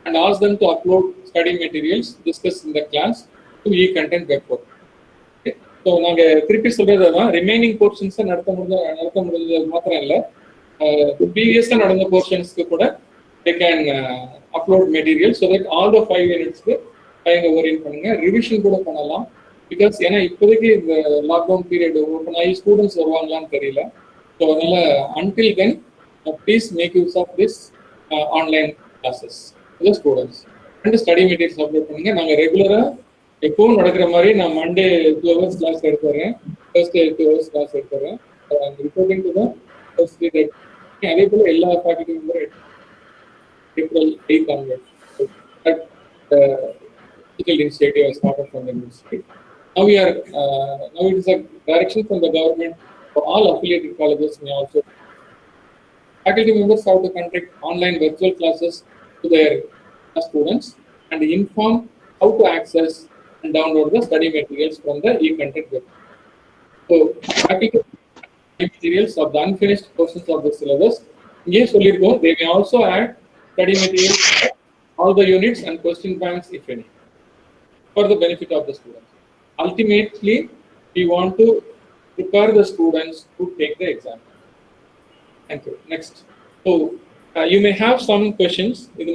and ask them to upload study materials discussed in the class to e-content web portal. Okay. So நாங்க திருப்பி சொல்றதுதான் remaining portions நடத்த முடிஞ்சது மாத்திரம் இல்லை, ப்ரீவியஸா நடந்த போர்ஷன்ஸ்க்கு கூட they can upload material so that all the 5 unitsக்கு அவங்க ஓரியன்ட் பண்ணுங்க, ரிவிஷன் கூட பண்ணலாம். பிகாஸ் ஏன்னா இப்போதைக்கு இந்த லாக்டவுன் பீரியட் ஓப்பன் ஆகி ஸ்டூடெண்ட்ஸ் வருவாங்களான்னு தெரியல. ஸோ அதனால until then please make use of this online classes to the students and study materials upload பண்ணுங்க. நாங்கள் ரெகுலராக எப்பவும் நடக்கிற மாதிரி நான் மண்டே 2 hours கிளாஸ் எடுத்துறேன், Thursday 2 hours கிளாஸ் எடுத்துறேன். ரிப்போர்ட்டிங் டு தான் அதே போல் எல்லா ஃபேக்கல்டி மெம்பரும் April 8th onwards. So that digital initiative has started from the university. Now it is a direction from the government for all affiliated colleges may also. Faculty members have to conduct online virtual classes to their students and inform how to access and download the study materials from the e-content web. So faculty materials of the unfinished portions of the syllabus. Yes, they may also add study materials, all the units and question banks if any, for the benefit of the students. Ultimately, we want to prepare the students to take the exam. Thank you. Next. So, you may have some questions. In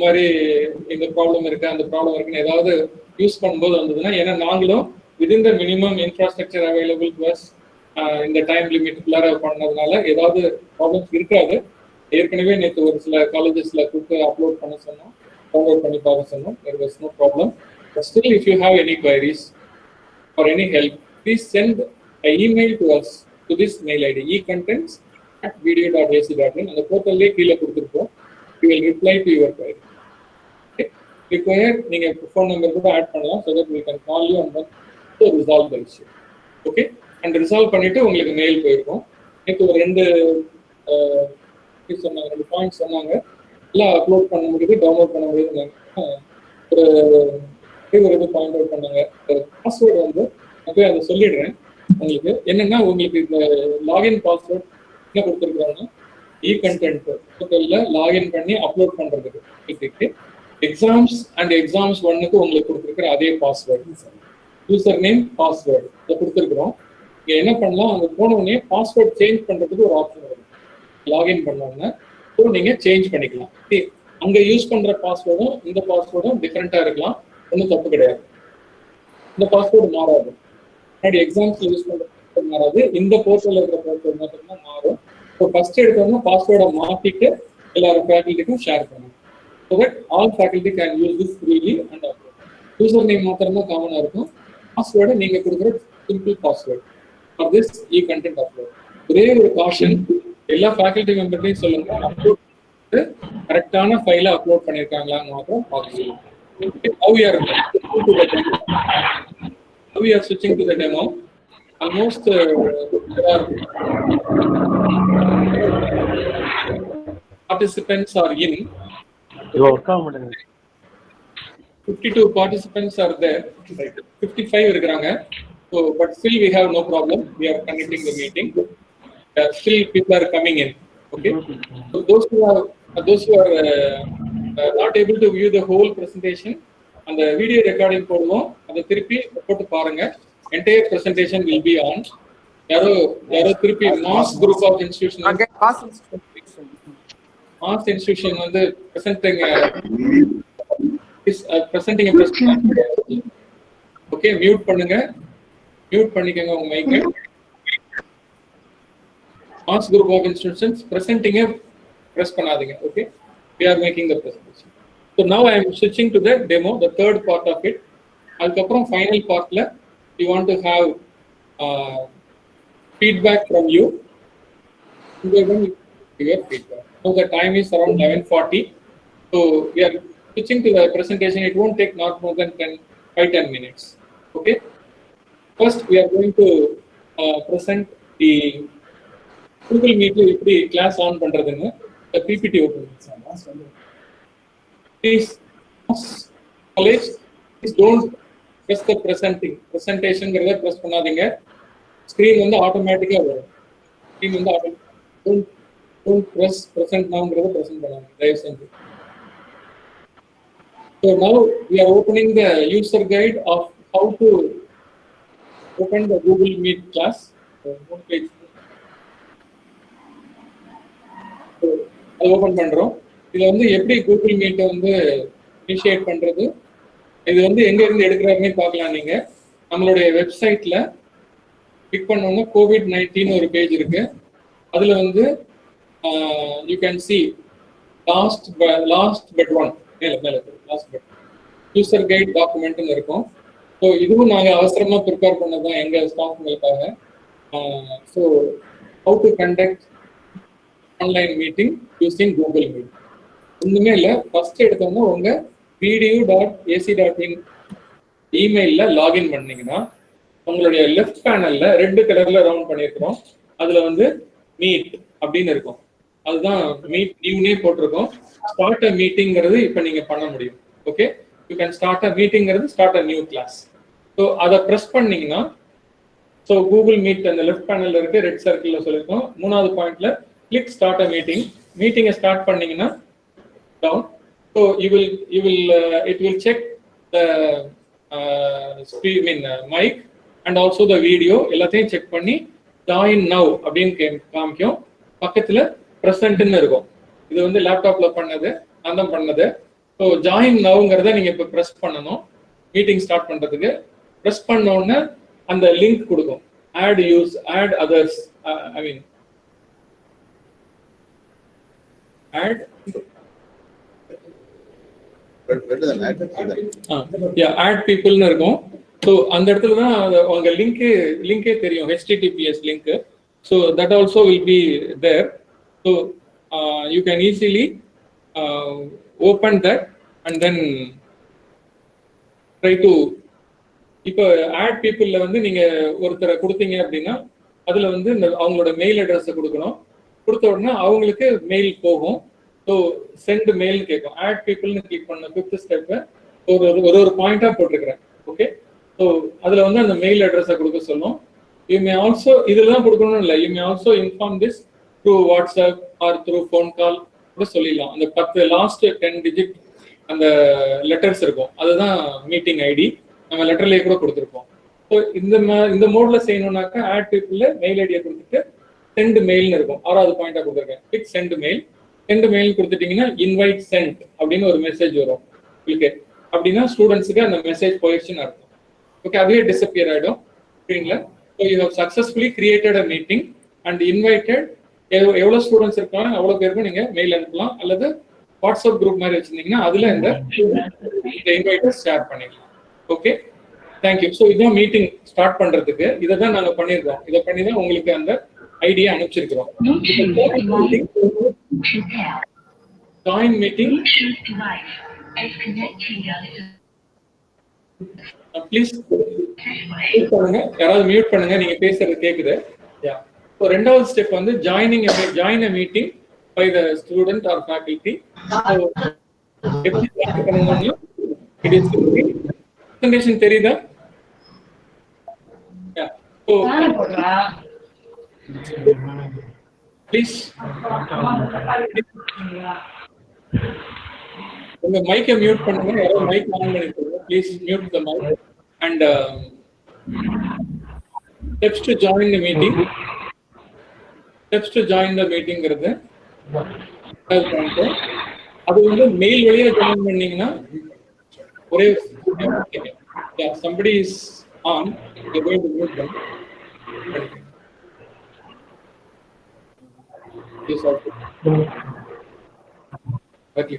the problem, and the problem ஏதாவது use பண்ணும்போது வந்ததுன்னா, ஏன்னா நாங்களும் within the minimum infrastructure available to us இந்த time லிமிட்டுக்குள்ளார பண்ணதுனால ஏதாவது problems இருக்காது. ஏற்கனவே நேற்று ஒரு சில காலேஜஸ்ல கொடுத்து அப்லோட் பண்ண சொன்னோம், டவுன்லோட் பண்ணி பார்க்க சொன்னோம். There was no problem. But still, if you have any queries or any help, please send an email to us to this mail ID econtents@video.ac.in. அந்த போர்ட்டல்லே கீழே கொடுத்துருப்போம். We will reply to your query. Okay. Require நீங்க phone number கூட add பண்ணலாம், so that we can call you and to resolve the issue. Okay. And resolve பண்ணிட்டு உங்களுக்கு mail போயிருக்கும். நேற்று ஒரு 2 பாயிண்ட் சொன்னாங்க, எல்லாம் அப்லோட் பண்ண முடியுது, டவுன்லோட் பண்ண முடியுது. ஒரு இது பாயிண்ட் அவுட் பண்ணாங்க. பாஸ்வேர்டு வந்து அப்படியே அதை சொல்லிடுறேன் உங்களுக்கு. என்னன்னா உங்களுக்கு இந்த லாகின் பாஸ்வேர்ட் என்ன கொடுத்துருக்குறாங்கன்னா, e-content போர்ட்டல்ல லாகின் பண்ணி அப்லோட் பண்றதுக்கு எக்ஸாம்ஸ் அண்ட் எக்ஸாம்ஸ் 1க்கு உங்களுக்கு கொடுத்துருக்குற அதே பாஸ்வேர்டு, யூசர் நேம் பாஸ்வேர்டு அதை கொடுத்துருக்குறோம். இங்கே என்ன பண்ணலாம், அங்கே போனோடனே பாஸ்வேர்டு சேஞ்ச் பண்றதுக்கு ஒரு ஆப்ஷன் வரும். லாகின் பண்ணோம்னா ஸோ நீங்கள் சேஞ்ச் பண்ணிக்கலாம். அங்கே யூஸ் பண்ணுற பாஸ்வேர்டும் இந்த பாஸ்வேர்டும் டிஃப்ரெண்ட்டாக இருக்கலாம், ஒன்றும் தப்பு கிடையாது. இந்த பாஸ்வேர்டு மாறாது. முன்னாடி எக்ஸாம்ஸில் யூஸ் பண்ணுற பாஸ்வேர்டு மாறாது, இந்த போர்ட்டலில் இருக்கிற பாஸ்வேர்டு மட்டும்தான் மாறும். ஸோ ஃபர்ஸ்ட் எடுத்தோம்னா பாஸ்வேர்டை மாற்றிட்டு எல்லாரும் ஃபேக்கல்ட்டிக்கும் ஷேர் பண்ணணும். So that all faculty can use this freely and upload. User name மாத்திரம்தான் காமனாக இருக்கும். பாஸ்வேர்டை நீங்கள் கொடுக்குற simple password for this e-content upload. ஒரே ஒரு காஷன், எல்லா ஃபேக்கல்ட்டி மெம்பர்டையும் சொல்லுங்க, அப்லோட் கரெக்டான ஃபைலை அப்லோட் பண்ணியிருக்காங்களான்னு மாத்திரம் பார்த்துக்கலாம். How we are switching to the demo. Almost there are participants are in. 52 participants are there. 55 இருக்கிறாங்க. So, but still we have no problem. We are conducting the meeting. Still people are coming in. Okay. So those who are not able to view the whole presentation, and the video recording போடுவோம், அதை திருப்பி போட்டு பாருங்க. Entire presentation will be on. யாரோ திருப்பி mass group of institution mass institution வந்து presenting a presentation. ஓகே, mute பண்ணிக்கங்க உங்க மைக்கை. Mass group of institutions presenting press பண்ணாதீங்க. Okay, we are making the presentation. So now I am switching to the demo, the third part of it. அதுக்கப்புறம் final பார்ட்ல we we want to have feedback from you. We are going to give your feedback. Now the time is around 11:40. So we are switching to the presentation. It won't take not more than 5-10 minutes. Okay. First, we are going to present the Google Meet எப்படி class on பண்றதுன்னு the PPT open. Please, college, please don't press the presentation press பண்ணாதீங்க. Screen வந்து ஆட்டோமேட்டிக்கா வரும். Screen வந்து don't press present now present பண்ணாதீங்க. தயவு செஞ்சு. So now we are opening the user guide of how to open the Google Meet class. Page. So, அது open பண்றோம். இதுல வந்து எப்படி கூகுள் மீட் வந்து இனிஷியேட் பண்றது, இது வந்து எங்க இருந்து எடுக்கிறாருன்னு பார்க்கலாம். நீங்க நம்மளுடைய வெப்சைட்ல கிளிக் பண்ணோம்னா COVID-19 ஒரு பேஜ் இருக்கு. அதுல வந்து you can see last but one மேல லாஸ்ட் பட் யூசர் கைட் டாக்குமெண்ட்னு இருக்கும். ஸோ இதுவும் நாங்கள் அவசரமா ப்ரிப்பேர் பண்ணதான் எங்க ஸ்டாஃப்களுக்காக. So how to conduct online meeting using Google Meet. ஒண்ணுமே இல்லை, ஃபர்ஸ்ட் எடுத்தோம்னா உங்க vdu.ac.in இமெயில்ல லாகின் பண்ணீங்கன்னா உங்களுடைய லெஃப்ட் பேனல்ல ரெட் கலர்ல ரவுண்ட் பண்ணியிருக்கிறோம். அதுல வந்து மீட் அப்படின்னு இருக்கும். அதுதான் மீட் நியூனே போட்டிருக்கோம். ஸ்டார்ட் அ மீட்டிங்கிறது இப்போ நீங்க பண்ண முடியும். Okay, you can start a மீட்டிங்கிறது start a new class. So அதை ப்ரெஸ் பண்ணீங்கன்னா ஸோ கூகுள் மீட் அந்த லெஃப்ட் பேனல்ல இருக்கு, ரெட் சர்க்கிள்ல சொல்லியிருக்கோம். 3வது பாயிண்ட்ல கிளிக் ஸ்டார்ட் அ மீட்டிங். மீட்டிங்கை ஸ்டார்ட் பண்ணீங்கன்னா down. So it will check the mic and also the video எல்லாத்தையும் செக் பண்ணி ஜாயின் நவ் அப்படின்னு காமிக்கும். பக்கத்துல ப்ரெசென்ட்னு இருக்கும். இது வந்து லேப்டாப்ல பண்ணது, நான் தான் பண்ணது. ஸோ ஜாயின் நவ்ங்கிறத நீங்க இப்போ ப்ரெஸ் பண்ணணும். மீட்டிங் ஸ்டார்ட் பண்றதுக்கு ப்ரெஸ் பண்ண உடனே அந்த லிங்க் கொடுக்கும். ஆட் அதர்ஸ், ஆட் பீப்புள்னு இருக்கும். ஸோ அந்த இடத்துல தான் உங்க லிங்கே தெரியும், HTTPS link. So that also will be there. So you can easily open that and then try to. இப்போ ஆட் பீப்புள்ல வந்து நீங்க ஒருத்தரை கொடுத்தீங்க அப்படின்னா அதுல வந்து அவங்களோட மெயில் அட்ரஸை கொடுக்கணும். கொடுத்த உடனே அவங்களுக்கு மெயில் போகும். ஸோ சென்ட் மெயில் கேட்கும். ஆட் பீப்புள்னு கிளிக் பண்ண 5th ஸ்டெப் ஒரு பாயிண்டா போட்டிருக்கிறேன். ஓகே, ஸோ அதுல வந்து அந்த மெயில் அட்ரஸை கொடுக்க சொல்லும். யூ மே ஆல்சோ இதுல தான் கொடுக்கணும்னு இல்லை, you may also inform this through WhatsApp R through phone call கூட சொல்லிடலாம். அந்த 10 லாஸ்ட் 10 டிஜிட் அந்த லெட்டர்ஸ் இருக்கும், அதுதான் மீட்டிங் ஐடி. நம்ம லெட்டர்லேயே கூட கொடுத்துருப்போம். ஸோ இந்த மோட்ல செய்யணும்னாக்கா ஆட் பீப்புள்ல மெயில் ஐடியை கொடுத்துட்டு சென்ட் மெயில்னு இருக்கும். 6வது பாயிண்டா கொடுத்துருக்கேன். Click sent mail. Sent mail கொடுத்துட்டீங்கன்னா இன்வைட் சென்ட் அப்படின்னு ஒரு மெசேஜ் வரும். ஓகே, அப்படின்னா ஸ்டூடெண்ட்ஸுக்கு அந்த மெசேஜ் போயிடுச்சுன்னு அர்த்தம். ஓகே, அதுவே டிஸப்பியர் ஆகிடும் ஸ்க்ரீன்ல. So you have successfully created a meeting and invited. எவ்வளோ ஸ்டூடெண்ட்ஸ் இருக்காங்க அவ்வளோ பேருக்கும் நீங்க மெயில் அனுப்பலாம். அல்லது வாட்ஸ்அப் குரூப் மாதிரி வச்சிருந்தீங்கன்னா அதுல இந்த இன்வைட்டை ஷேர் பண்ணிக்கலாம். Okay, thank you. ஸோ இதுதான் மீட்டிங் ஸ்டார்ட் பண்றதுக்கு இதை தான் நாங்கள் பண்ணியிருக்கோம். இதை பண்ணி தான் உங்களுக்கு அந்த ஐடியா அனுப்பிச்சிருக்கிறோம். ஜாயின் மீட்டிங் ப்ளீஸ் பண்ணுங்க. யாராவது மியூட் பண்ணுங்க, நீங்க பேசுறது கேக்குது. ஸோ 2வது ஸ்டெப் வந்து join a meeting by the student or faculty. எப்படி பண்ணணும்னா பிரசன்டேஷன் தெரியுதா? ஸோ ப்ளீஸ் உங்க மைக்கை மியூட் பண்ணுங்க. யாராவது மைக் ஆன் பண்ணிக்கோங்க. Please mute the mic and steps to join the meeting. Steps to join the மீட்டிங்கிறது அது வந்து மெயில் வழியா ஜாயின் பண்ணீங்கன்னா ஒரே somebody is on, you're going to mute them. Yes, okay.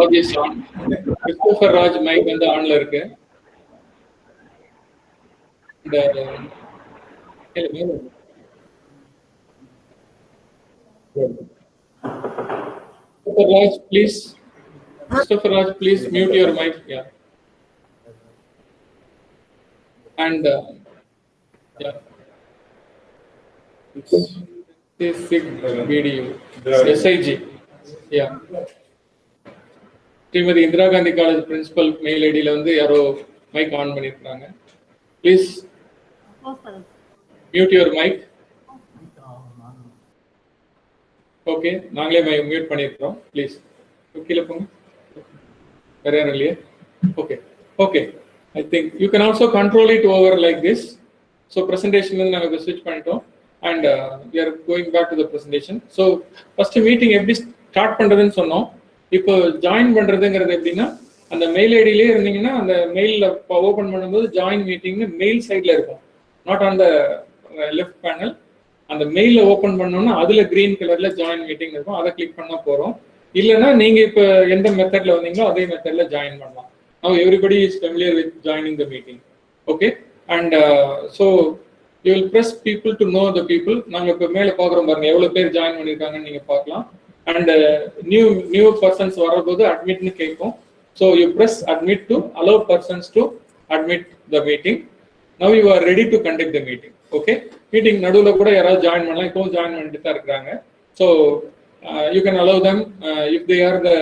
Raj is on. Christopher Raj mic வந்து ஆன்ல இருக்கு. Christopher Raj, please mute your mic. Yeah. And yeah. SIG video. SIG. Yeah. Shrimati Indira Gandhi college principal mail ஐடியில வந்து யாரோ mic on பண்ணிருக்காங்க. Please mute your mic. Okay, நாங்களே mute பண்ணிருக்கோம். ப்ளீஸ் கீழே போங்க. வேற யாரும் இல்லையா? Okay okay. I think you can also control it over like this. So presentation வந்து நாங்க switch பண்ணிட்டோம் and we are going back to the presentation. So first meeting எப்படி ஸ்டார்ட் பண்றதுன்னு சொன்னோம். இப்போ ஜாயின் பண்றதுங்கிறது எப்படின்னா, அந்த மெயில் ஐடியிலே இருந்தீங்கன்னா அந்த மெயிலில் ஓப்பன் பண்ணும்போது ஜாயின் மீட்டிங்னு மெயில் சைடில் இருக்கும், not on the left panel. அந்த மெயிலில் ஓப்பன் பண்ணோம்னா அதில் கிரீன் கலரில் ஜாயின் மீட்டிங் இருக்கும், அதை கிளிக் பண்ணால் போகிறோம். இல்லைன்னா நீங்கள் இப்போ எந்த மெத்தடில் வந்தீங்களோ அதே மெத்தடில் ஜாயின் பண்ணலாம். Now everybody is familiar with joining the meeting. Okay, and so you will press people to know the people. நாங்க இப்ப மேல பாக்குறோம் பாருங்க, எவ்வளவு பேர் ஜாயின் பண்ணிருக்காங்கன்னு நீங்க பார்க்கலாம். And new persons வரும்போது admit னு கேட்கும். So you press admit to allow persons to admit the meeting. Now you are ready to conduct the meeting. Okay, meeting நடுவுல கூட யாராவது ஜாயின் பண்ணலாம், இப்போ ஜாயின் பண்ணிட்டு தான் இருக்காங்க. So you can allow them if they are the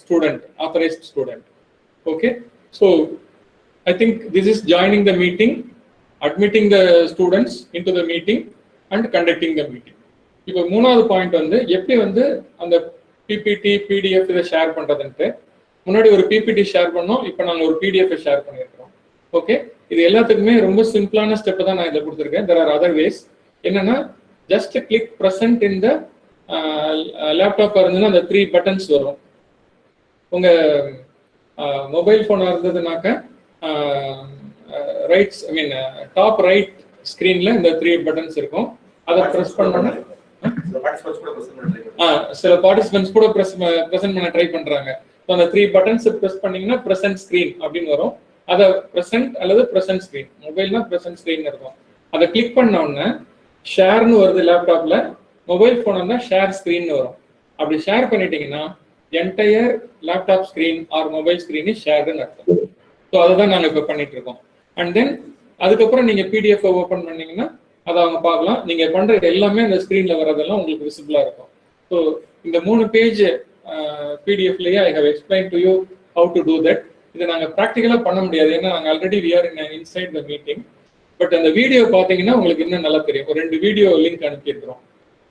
student, authorized student. Okay, so I think this is joining the meeting, admitting the students into the meeting and conducting the meeting. இப்போ மூணாவது point வந்து எப்படி வந்து அந்த PPT PDF இதை share பண்றதுன்ட்டு. முன்னாடி ஒரு PPT share பண்ணோம், இப்போ நாங்கள் ஒரு பிடிஎஃப் ஷேர் பண்ணியிருக்கிறோம். ஓகே, இது எல்லாத்துக்குமே ரொம்ப சிம்பிளான ஸ்டெப் தான் நான் இதில் கொடுத்துருக்கேன். There are other ways. என்னன்னா, ஜஸ்ட் கிளிக் ப்ரெசென்ட் இந்த லேப்டாப் இருந்ததுன்னா அந்த 3 பட்டன்ஸ் வரும். உங்க மொபைல் ஃபோனாக இருந்ததுனாக்க ரைட்ஸ் டாப் ரைட் ஸ்க்ரீனில் இந்த 3 பட்டன்ஸ் இருக்கும். அதை ப்ரெஸ் பண்ணோன்னா சில பார்ட்டிசிபென்ட்ஸ் கூட ப்ரெசென்ட் பண்ண ட்ரை பண்ணுறாங்க. ஸோ அந்த 3 பட்டன்ஸ் ப்ரெஸ் பண்ணீங்கன்னா ப்ரெசென்ட் ஸ்க்ரீன் அப்படின்னு வரும். அதை ப்ரெசென்ட் அல்லது ப்ரெசென்ட் ஸ்க்ரீன், மொபைல்னா ப்ரெசென்ட் ஸ்க்ரீன் இருக்கும். அதை கிளிக் பண்ண உடனே ஷேர்னு வருது லேப்டாப்பில், மொபைல் ஃபோன் ஷேர் ஸ்க்ரீன் வரும். அப்படி ஷேர் பண்ணிட்டீங்கன்னா entire laptop screen or mobile screen is ஷேர்டுன்னு அர்த்தம். ஸோ அதுதான் நாங்கள் இப்போ பண்ணிட்டு இருக்கோம். அண்ட் தென் அதுக்கப்புறம் நீங்கள் பிடிஎஃப் ஓப்பன் பண்ணீங்கன்னா அதை அவங்க பார்க்கலாம். நீங்கள் பண்ணுற எல்லாமே அந்த ஸ்க்ரீனில் வரதெல்லாம் உங்களுக்கு விசிபிளாக இருக்கும். ஸோ இந்த 3 பேஜ் பிடிஎஃப்லேயே I have explain to you how to do that. இதை நாங்கள் ப்ராக்டிக்கலாக பண்ண முடியாது, ஏன்னா நாங்கள் already we are inside the meeting. But அந்த வீடியோ பார்த்தீங்கன்னா உங்களுக்கு இன்னும் நல்லா தெரியும். ஒரு 2 வீடியோ லிங்க் அனுப்பியிருக்கிறோம்.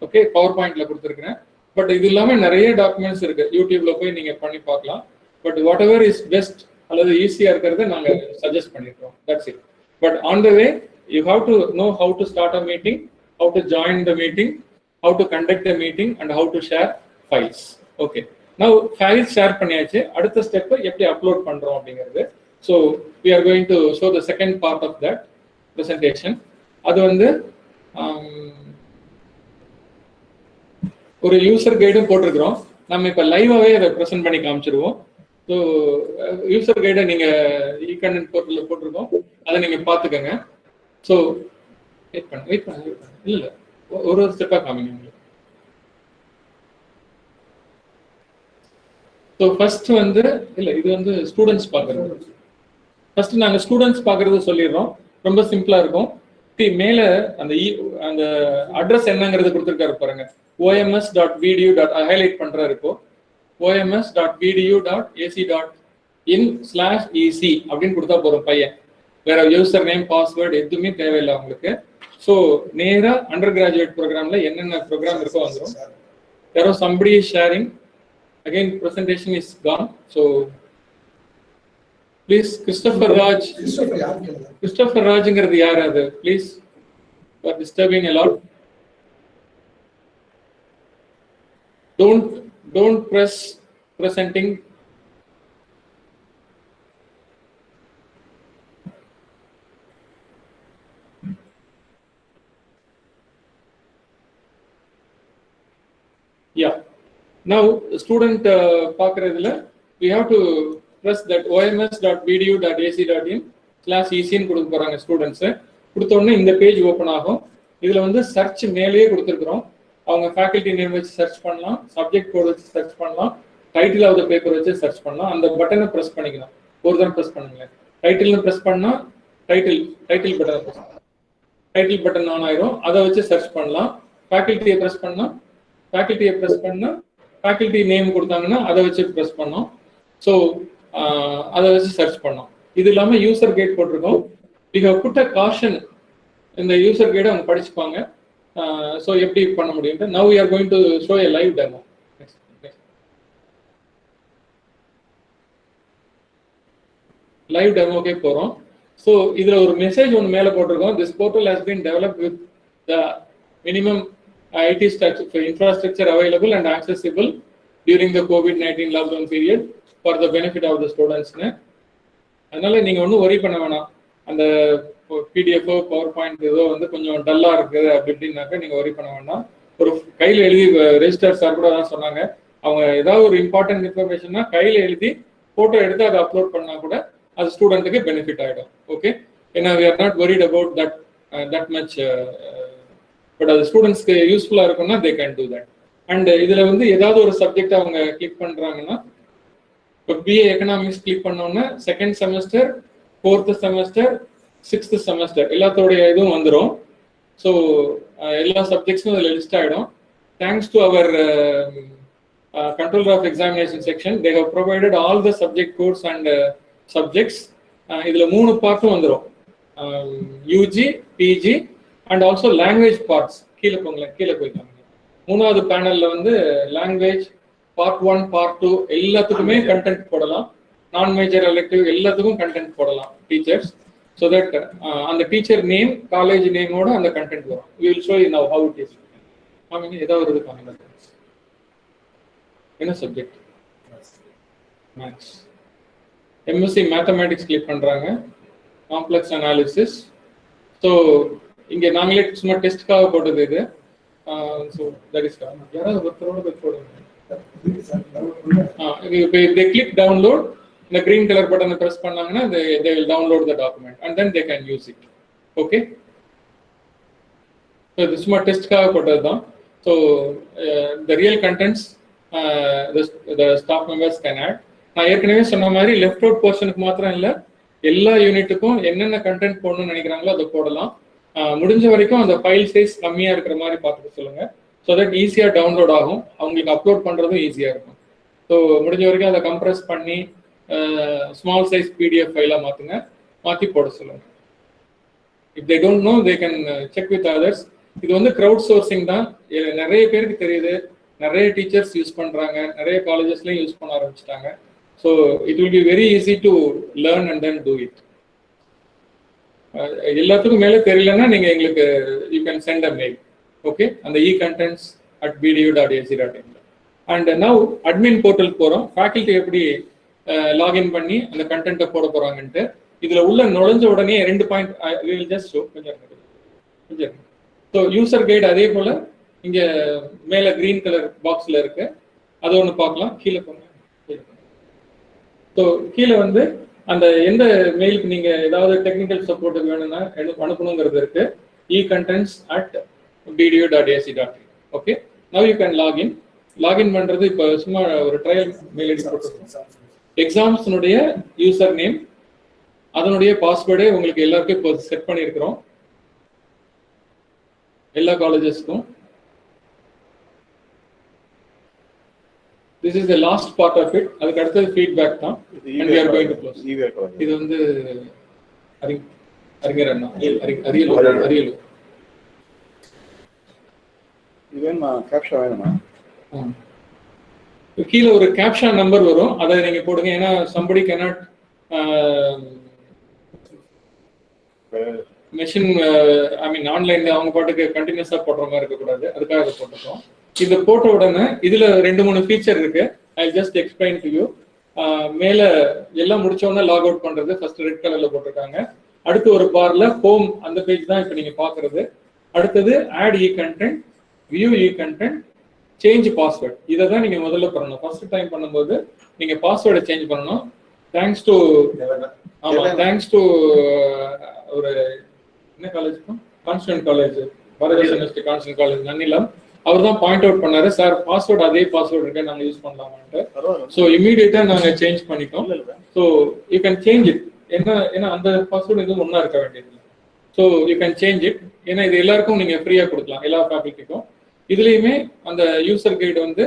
ஓகே, பவர் பாயிண்ட்ல கொடுத்துருக்கிறேன். பட் இது இல்லாமல் நிறைய டாக்குமெண்ட்ஸ் இருக்கு, யூடியூப்ல போய் நீங்க பண்ணி பார்க்கலாம். But whatever is best அல்லது ஈஸியா இருக்கிறத நாங்க சஜஸ்ட் பண்ணிருக்கோம். That's it. But on the way you have to know how to start a meeting, how to join the meeting, how to conduct the meeting and how to share files. Okay, now files share பண்ணியாச்சு. அடுத்த step எப்படி upload பண்றோம் அப்படிங்கிறது. So we are going to show the second part of that presentation. அது வந்து ஒரு user கைடும் போட்டிருக்கிறோம். நம்ம இப்போ லைவாகவே அதை ப்ரெசென்ட் பண்ணி காமிச்சிருவோம். ஸோ யூசர் கைடை நீங்கள் இ-கண்டென்ட் போர்ட்டலில் போட்டிருக்கோம், அதை நீங்கள் பார்த்துக்கோங்க. ஸோ வெயிட் பண்ண இல்லை ஒரு ஸ்டெப்பாக காமிங்க உங்களுக்கு. ஸோ ஃபர்ஸ்ட் வந்து இல்லை, இது வந்து ஸ்டூடெண்ட்ஸ் பார்க்குறது. ஃபர்ஸ்ட் நாங்கள் ஸ்டூடெண்ட்ஸ் பார்க்குறது சொல்லிடுறோம், ரொம்ப சிம்பிளாக இருக்கும். மேலே அந்த அட்ரஸ் என்னங்கிறது கொடுத்துருக்காரு பாருங்க, oms.vdu. ஹைலைட் பண்றாரு இப்போ, oms.vdu.ac.in/ec அப்படின்னு கொடுத்தா போதும் பையன். வேற யூசர் நேம் பாஸ்வேர்டு எதுவுமே தேவையில்லை அவங்களுக்கு. ஸோ நேரா அண்டர் கிராஜுவேட் ப்ரோக்ராம்ல என்னென்ன ப்ரோக்ராம் இருக்கோ வந்துடும். யாரோ somebody is sharing. Again presentation is gone. So please Christopher Raj. Christopher Rajங்கிறது யார் அது? Please, you are disturbing a lot. Don't press presenting. Yeah. Now student பார்க்கறதுல we have to press that oms.vdu.ac.in/ec ன்னு கொடுக்க போறாங்க students. கொடுத்த உடனே இந்த page open ஆகும். இதுல வந்து சர்ச் மேலேயே கொடுத்துருக்குறோம். அவங்க ஃபேக்கல்டி நேம் வச்சு சர்ச் பண்ணலாம், சப்ஜெக்ட் கோட் வச்சு சர்ச் பண்ணலாம், டைட்டில் ஆஃப் த பேப்பர் வச்சு சர்ச் பண்ணலாம். அந்த பட்டனை ப்ரெஸ் பண்ணிக்கலாம். ஒரு தடவை ப்ரெஸ் பண்ணுங்களேன். டைட்டில்னு ப்ரெஸ் பண்ணா டைட்டில் பட்டனை ப்ரெஸ் டைட்டில் பட்டன் ஆன் ஆயிரும். அதை வச்சு சர்ச் பண்ணலாம். ஃபேக்கல்ட்டியை ப்ரெஸ் பண்ணா ஃபேக்கல்ட்டி நேம் கொடுத்தாங்கன்னா அதை வச்சு ப்ரெஸ் பண்ணோம். ஸோ அதை வச்சு சர்ச் பண்ணோம். இது இல்லாமல் யூசர் கைட் போட்டிருக்கோம். We have put a caution. இந்த யூசர் கைடை அவங்க படிச்சுப்பாங்க. ஸோ எப்படி பண்ண முடியும். Now we are going to show a live demo. Live டெமோக்கே போகிறோம். ஸோ இதில் ஒரு மெசேஜ் ஒன்று மேலே போட்டிருக்கோம். This portal has been developed with the minimum IT infrastructure available and accessible during the COVID-19 lockdown period for the benefit of the students. அதனால நீங்க ஒன்றும் ஒரி பண்ண வேணாம். அந்த பிடிஎஃப் பவர் பாயிண்ட் ஏதோ வந்து கொஞ்சம் டல்லா இருக்குது அப்படி இப்படின்னாக்க நீங்க ஒரி பண்ண வேண்டாம். ஒரு கையில் எழுதி ரெஜிஸ்டர் சார் கூட தான் சொன்னாங்க. அவங்க ஏதாவது ஒரு இம்பார்ட்டன்ட் இன்ஃபர்மேஷன்னா கையில் எழுதி போட்டோ எடுத்து அதை அப்லோட் பண்ணா கூட அது ஸ்டூடெண்ட்டுக்கு பெனிஃபிட் ஆகிடும். ஓகே, ஏன்னா we are not worried about that much. But அது ஸ்டூடெண்ட்ஸ்க்கு யூஸ்ஃபுல்லாக இருக்கும்னா they can do that. And இதில் வந்து ஏதாவது ஒரு சப்ஜெக்ட் அவங்க கிளிக் பண்ணுறாங்கன்னா, இப்போ பிஏ எக்கனாமிக்ஸ் கிளிக் பண்ணோன்னா second semester, 4th semester, 6th semester எல்லாத்தோடைய இதுவும் வந்துடும். ஸோ எல்லா சப்ஜெக்ட்ஸும் அதில் லிஸ்ட் ஆகிடும். Thanks to our controller of examination section, they have provided all the subject course and subjects. இதில் 3 பார்ட்டும் வந்துடும். UG, PG and also language parts. கீழே போய்க்காங்க. 3வது பேனல்ல வந்து லாங்குவேஜ் பார்ட் 1, பார்ட் 2 எல்லாத்துக்குமே கண்டென்ட் போடலாம். நான் மேஜர் எலெக்டிவ் எல்லாத்துக்கும் கண்டென்ட் போடலாம் டீச்சர்ஸ். ஸோ தட் அந்த டீச்சர் நேம், காலேஜ் நேமோட அந்த கண்டென்ட் வரும். We will show you now how it is. ஏதாவது ஒரு காமிங்க. என்ன subject? Maths. MSc mathematics click பண்றாங்க. Complex analysis. ஸோ இங்கே நாங்களே சும்மா டெஸ்ட்காக போட்டது இது. ஸோ தட் இஸ் யாராவது ஒருத்தரோட போய் போடுங்க. இப்போ தே கிளிக் டவுன்லோட், இந்த கிரீன் கலர் பட்டனை ப்ரெஸ் பண்ணாங்கன்னா they will download the document and then they can use it. Okay, so இது சும்மா டெஸ்ட்காக போட்டது தான். So the real contents the staff members can add. நான் ஏற்கனவே சொன்ன மாதிரி லெஃப்ட் அவுட் போர்ஷனுக்கு மாத்திரம் இல்லை, எல்லா யூனிட்டுக்கும் என்னென்ன கண்டென்ட் போடணும்னு நினைக்கிறாங்களோ அதை போடலாம். முடிஞ்ச வரைக்கும் அந்த ஃபைல் சைஸ் கம்மியாக இருக்கிற மாதிரி பார்த்துட்டு சொல்லுங்க. ஸோ தட் ஈஸியாக டவுன்லோட் ஆகும், அவங்களுக்கு அப்லோட் பண்ணுறதும் ஈஸியாக இருக்கும். ஸோ முடிஞ்ச வரைக்கும் அதை கம்ப்ரெஸ் பண்ணி ஸ்மால் சைஸ் பிடிஎஃப் ஃபைலாக மாற்றி போட சொல்லுங்க. If they don't know they can check with others. இது வந்து க்ரௌட் சோர்சிங் தான். நிறைய பேருக்கு தெரியுது, நிறைய டீச்சர்ஸ் யூஸ் பண்ணுறாங்க, நிறைய காலேஜஸ்லையும் யூஸ் பண்ண ஆரம்பிச்சிட்டாங்க. So it will be very easy to learn and then do it. எல்லாத்துக்கும் மேலே தெரியலன்னா நீங்கள் எங்களுக்கு you can send a mail. Okay, அந்த econtents@bdu.ac.in. And now admin portal போகிறோம். ஃபேக்கல்ட்டி எப்படி லாகின் பண்ணி அந்த கண்டென்ட்டை போட போகிறாங்கன்ட்டு இதில் உள்ள நுழைஞ்ச உடனே 2 பாயிண்ட் வில் ஜஸ்ட் ஷோ கொஞ்சம். ஸோ யூசர் கைடு அதே போல் இங்கே மேலே க்ரீன் கலர் பாக்ஸில் இருக்கு, அது ஒன்று பார்க்கலாம். கீழே போங்க. ஸோ கீழே வந்து அந்த எந்த மெயிலுக்கு நீங்கள் ஏதாவது டெக்னிக்கல் சப்போர்ட்டுக்கு வேணும்னா அனுப்பணுங்கிறது இருக்கு. econtents@bdu.ac.in. Okay, now you can login. Login பண்ணுறது இப்போ சும்மா ஒரு ட்ரையல் மெயில் ஐடி போட்டுருக்கோம். எக்ஸாம்ஸ்னுடைய யூசர் நேம், அதனுடைய பாஸ்வேர்டே உங்களுக்கு எல்லாருக்கும் இப்போ செட் பண்ணியிருக்கிறோம், எல்லா காலேஜஸ்க்கும். This is the last part of it. அதுக்கு அடுத்தது feedback தான். And we are going to close. இது வந்து அறிஞர் அண்ணா அரியலூர். இதுவேமா கேப்ஷா வேணுமா? கீழே ஒரு கேப்ஷா நம்பர் வரும், அதை நீங்க போடுங்க. ஏன்னா somebody cannot மெஷின் ஆன்லைன்ல அவங்க பாட்டுக்கு கண்டினியூஸா போடுற மாதிரி இருக்கக்கூடாது, அதுக்காக அதை போட்டுருக்கோம். இது போட்ட உடனே இதுல 2-3 ஃபீச்சர் இருக்கு. I just explain to you. மேல எல்லாம் முடிச்ச உடனே லாக் அவுட் பண்றது ஃபர்ஸ்ட் ரெட் கலர்ல போட்டிருக்காங்க. அடுத்து ஒரு பார்ல ஹோம், அந்த பேஜ் தான் இப்ப நீங்க பாக்குறது. அடுத்தது ஆட் இ கண்டென்ட், வியூ இ கண்டென்ட், சேஞ்ச் பாஸ்வேர்ட். இதை தான் நீங்க முதல்ல பண்ணணும். ஃபர்ஸ்ட் டைம் பண்ணும்போது நீங்க பாஸ்வேர்டை சேஞ்ச் பண்ணணும். தேங்க்ஸ் டு ஒரு என்ன college, constant college, Bharathiya university constant college Nannilam, அவர் தான் பாயிண்ட் அவுட் பண்ணாரு, சார் பாஸ்வேர்டு அதே பாஸ்வேர்டு இருக்கு, நாங்க யூஸ் பண்ணலாமான்ட்டு. ஸோ இமீடியட்டா நாங்க சேஞ்ச் பண்ணிட்டோம். So you can change it. ஏன்னா அந்த பாஸ்வேர்டு எதுவும் ஒன்றா இருக்க வேண்டியது. So you can change it. ஏன்னா இது எல்லாருக்கும் நீங்க ஃப்ரீயா கொடுக்கலாம், எல்லா ஃபேக்கல்ட்டிக்கும். இதுலயுமே அந்த யூசர் கைடு வந்து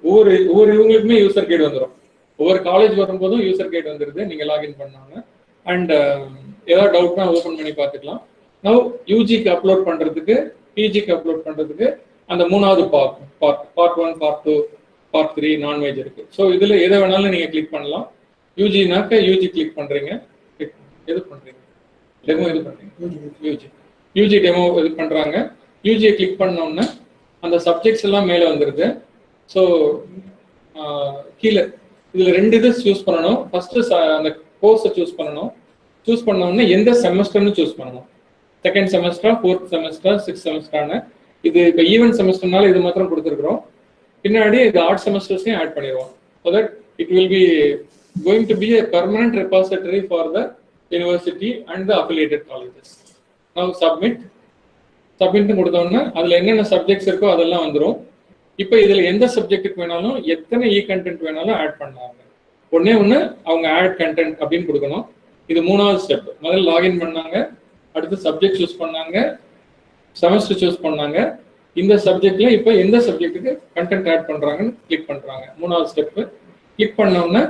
ஒவ்வொரு இவங்களுக்குமே யூசர் கைடு வந்துடும். ஒவ்வொரு காலேஜ் வரும்போதும் யூசர் கைடு வந்துருது, நீங்க லாகின் பண்ணாங்க. அண்ட் ஏதாவது டவுட்னா ஓப்பன் பண்ணி பார்த்துக்கலாம். நவ் யூஜிக்கு அப்லோட் பண்றதுக்கு, பிஜிக்கு அப்லோட் பண்றதுக்கு அந்த மூணாவது பார்ட் 1, பார்ட் 2, பார்ட் 3 நான்வெஜ் இருக்கு. ஸோ இதுல எதை வேணாலும் நீங்க கிளிக் பண்ணலாம். யூஜினாக்க யூஜி கிளிக் பண்றீங்க, எது பண்றீங்க, டெமோ இது பண்றீங்க, யூஜி டெமோ இது பண்றாங்க. யூஜியை கிளிக் பண்ணோம்னா அந்த சப்ஜெக்ட்ஸ் எல்லாம் மேலே வந்துருது. ஸோ கீழே இதுல 2 இது சூஸ் பண்ணணும். ஃபர்ஸ்ட் அந்த கோர்ஸை சூஸ் பண்ணணும். சூஸ் பண்ணோம்னா எந்த செமஸ்டர்னு சூஸ் பண்ணணும். Second செமஸ்டரா, 4th semester, 6th செமஸ்டரான. இது இப்போ ஈவென்ட் செமஸ்டர்னால இது மாத்திரம் கொடுத்துருக்குறோம். பின்னாடி இது ஆர்ட் செமஸ்டர்ஸையும் ஆட் பண்ணிடுவோம். So that it will be going to be a permanent repository for the university and the affiliated colleges. Now submit கொடுத்தோம்னா அதுல என்னென்ன சப்ஜெக்ட்ஸ் இருக்கோ அதெல்லாம் வந்துடும். இப்போ இதுல எந்த சப்ஜெக்ட்டுக்கு வேணாலும் எத்தனை கண்டென்ட் வேணாலும் ஆட் பண்ணாங்க. ஒண்ணு அவங்க ஆட் கண்டென்ட் அப்படின்னு கொடுக்கணும். இது 3வது ஸ்டெப். முதல்ல லாகின் பண்ணாங்க, அடுத்து சப்ஜெக்ட் சூஸ் பண்ணாங்க, செமஸ்டர் சூஸ் பண்ணாங்க. இந்த சப்ஜெக்ட்ல இப்போ எந்த சப்ஜெக்ட்டுக்கு கண்டென்ட் ஆட் பண்றாங்கன்னு கிளிக் பண்றாங்க. 3வது ஸ்டெப். கிளிக் பண்ணோம்னா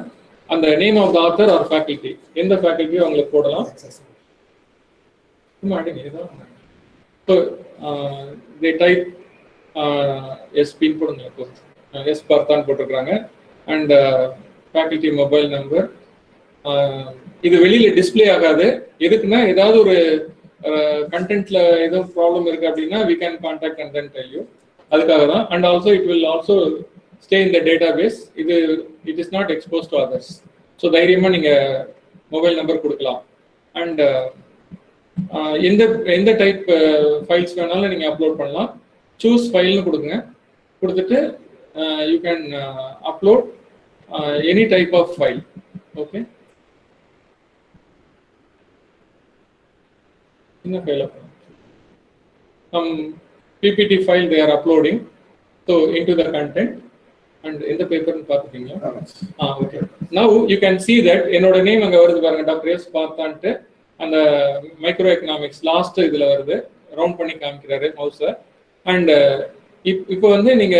அந்த name of the author or faculty, எந்த ஃபேக்கல்ட்டியோ அவங்களுக்கு போடலாம். ஸோ தே டைப் எஸ்பின்னு போடுங்க, எஸ் பார்த்தான்னு போட்டிருக்கிறாங்க. And faculty mobile number. இது வெளியில டிஸ்பிளே ஆகாது. எதுக்குன்னா ஏதாவது ஒரு கண்டென்ட்ல எதுவும் ப்ராப்ளம் இருக்கு அப்படின்னா we can contact and then tell you. அதுக்காக தான். And also it will also stay in the database. இது it is not exposed to others. So தைரியமா நீங்க மொபைல் நம்பர் கொடுக்கலாம். அண்ட் எந்த டைப் ஃபைல்ஸ் வேணாலும் நீங்க அப்லோட் பண்ணலாம். சூஸ் ஃபைல்னு கொடுங்க. கொடுத்துட்டு you can upload any type of file. Okay, என்ன file upload? some PPT file they are uploading so into the content. And in the paper பார்த்துட்டீங்க. Okay, now you can see that என்னோட name அங்க வருது பாருங்க, doctor S பார்த்தான்ட்டு. அந்த micro economics last இதுல வருது, round பண்ணி காமிக்கிறாரு மவுஸை. அண்ட் இப்போ வந்து நீங்க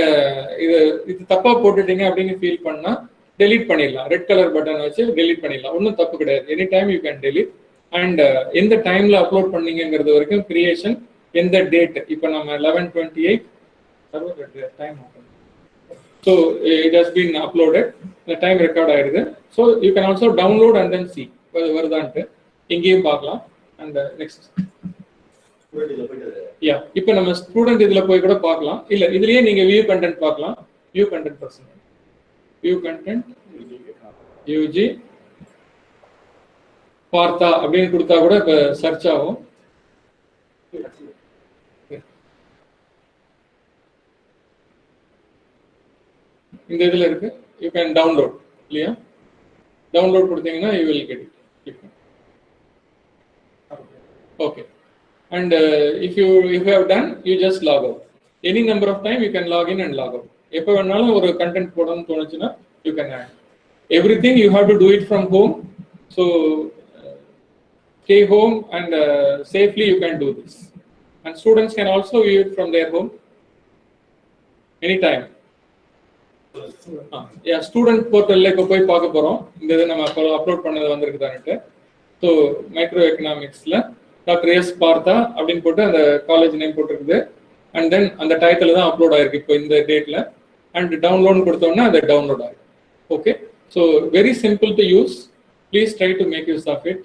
இது தப்பா போட்டுட்டீங்க அப்படின்னு ஃபீல் பண்ணா டெலீட் பண்ணிடலாம். ரெட் கலர் பட்டன் வச்சு டெலீட் பண்ணிடலாம், ஒன்றும் தப்பு கிடையாது. Any time you can delete. And எந்த டைம்ல அப்லோட் பண்ணீங்கிறது வரைக்கும் கிரியேஷன், எந்த டேட், இப்போ நம்ம 11/28 time. So it has been uploaded, இந்த டைம் ரெக்கார்ட் ஆயிடுது. So you can also download and then சி வருதான்ட்டு இங்கேயும் பார்க்கலாம். அண்ட் நெக்ஸ்ட் இப்போ நம்ம ஸ்டூடெண்ட் இதுல போய் கூட பார்க்கலாம். இல்ல இதுலயே நீங்க வியூ கண்டென்ட் பார்க்கலாம். View content person, view content UG பார்த்தா அப்படின்னு கொடுத்தா கூட இப்போ சர்ச் ஆகும். இந்த இதுல இருக்கு, யூ கேன் டவுன்லோட் இல்லையா? டவுன்லோட் கொடுத்தீங்கன்னா you will get it. Okay, and if you have done, you just log out. Any number of time you can log in and log out. எப்போ வேணாலும் ஒரு கண்டென்ட் போடணும்னு தோணுச்சுன்னா you can add. Everything you have to do it from home. So stay home and safely you can do this. And students can also view it from their home anytime. Student போர்ட்டல்ல இப்போ போய் பார்க்க போறோம். இந்த இது நம்ம upload பண்ணது வந்திருக்குதான்ட்டு. ஸோ மைக்ரோ எக்கனாமிக்ஸ்ல டாக்டர் எஸ் பார்த்தா அப்படின்னு போட்டு அந்த காலேஜ் நேம் போட்டிருக்குது. அண்ட் தென் அந்த டைட்டில் தான் அப்லோட் ஆயிருக்கு இப்போ இந்த டேட்ல. அண்ட் டவுன்லோட் கொடுத்தோம்னா அது டவுன்லோட் ஆயிருக்கு. Okay, so very simple to use. Please try to make use of it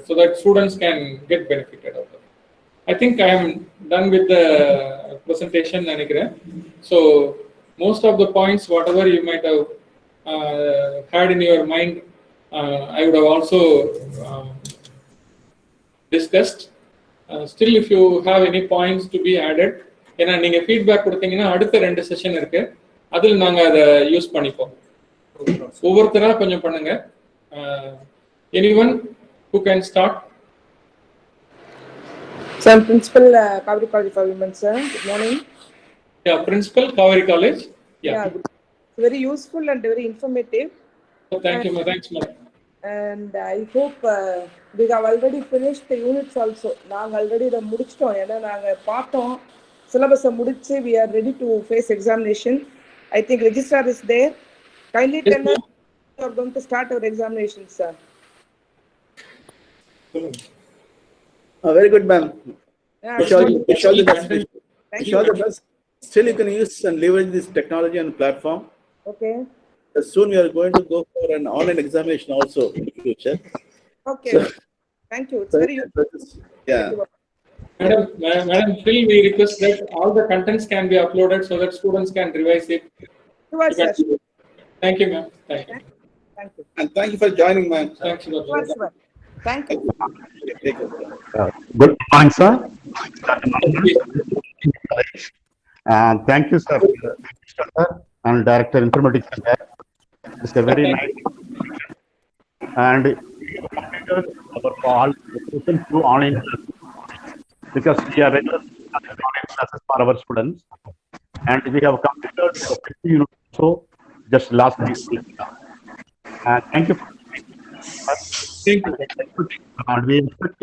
so that students can get benefited out of it. I think I am done with the presentation நினைக்கிறேன். So most of the points whatever you might have had in your mind I would have also discussed. Still if you have any points to be added ஏன்னா நீங்க feedback கொடுத்தீங்கன்னா அடுத்த 2 session இருக்கு, அதில் நாங்க அதை use பண்ணிப்போம். ஒவ்வொருத்தரா கொஞ்சம் பண்ணுங்க. Anyone who can start? So I'm Principal Kaveri College for Women, sir. Good morning. Yeah, Principal Kaveri College. Yeah. Good. Very useful and very informative. So thank you, thanks, madam. And I hope we have already finished the units also. நாங்க already இதை முடிச்சிட்டோம். ஏன்னா நாங்க பார்த்தோம் சிலபஸை முடிச்சு we are ready to face examination. I think registrar is there. Kindly tell us you are going to start our examination, sir. Very good, ma'am. Yeah, Wish all the best. Wish all the best. Still, you can use and leverage this technology and platform. Okay. Soon we are going to go for an online examination also in the future. Okay. So, thank you. It's very useful. Yeah. Madam, still we request that all the contents can be uploaded so that students can revise it. Sure, sir. Thank you, ma'am. Thank you. Thank you. And thank you for joining, ma'am. Thanks, Sure, Dr. sir. Thank you. Take care. Good morning, sir. Thank you, sir. And Director Informatics Center. It's a very nice. And we completed our all through online classes because we are regular online classes for our students, and we have completed 50 units so just last week. Thank you. Thank you. And we expect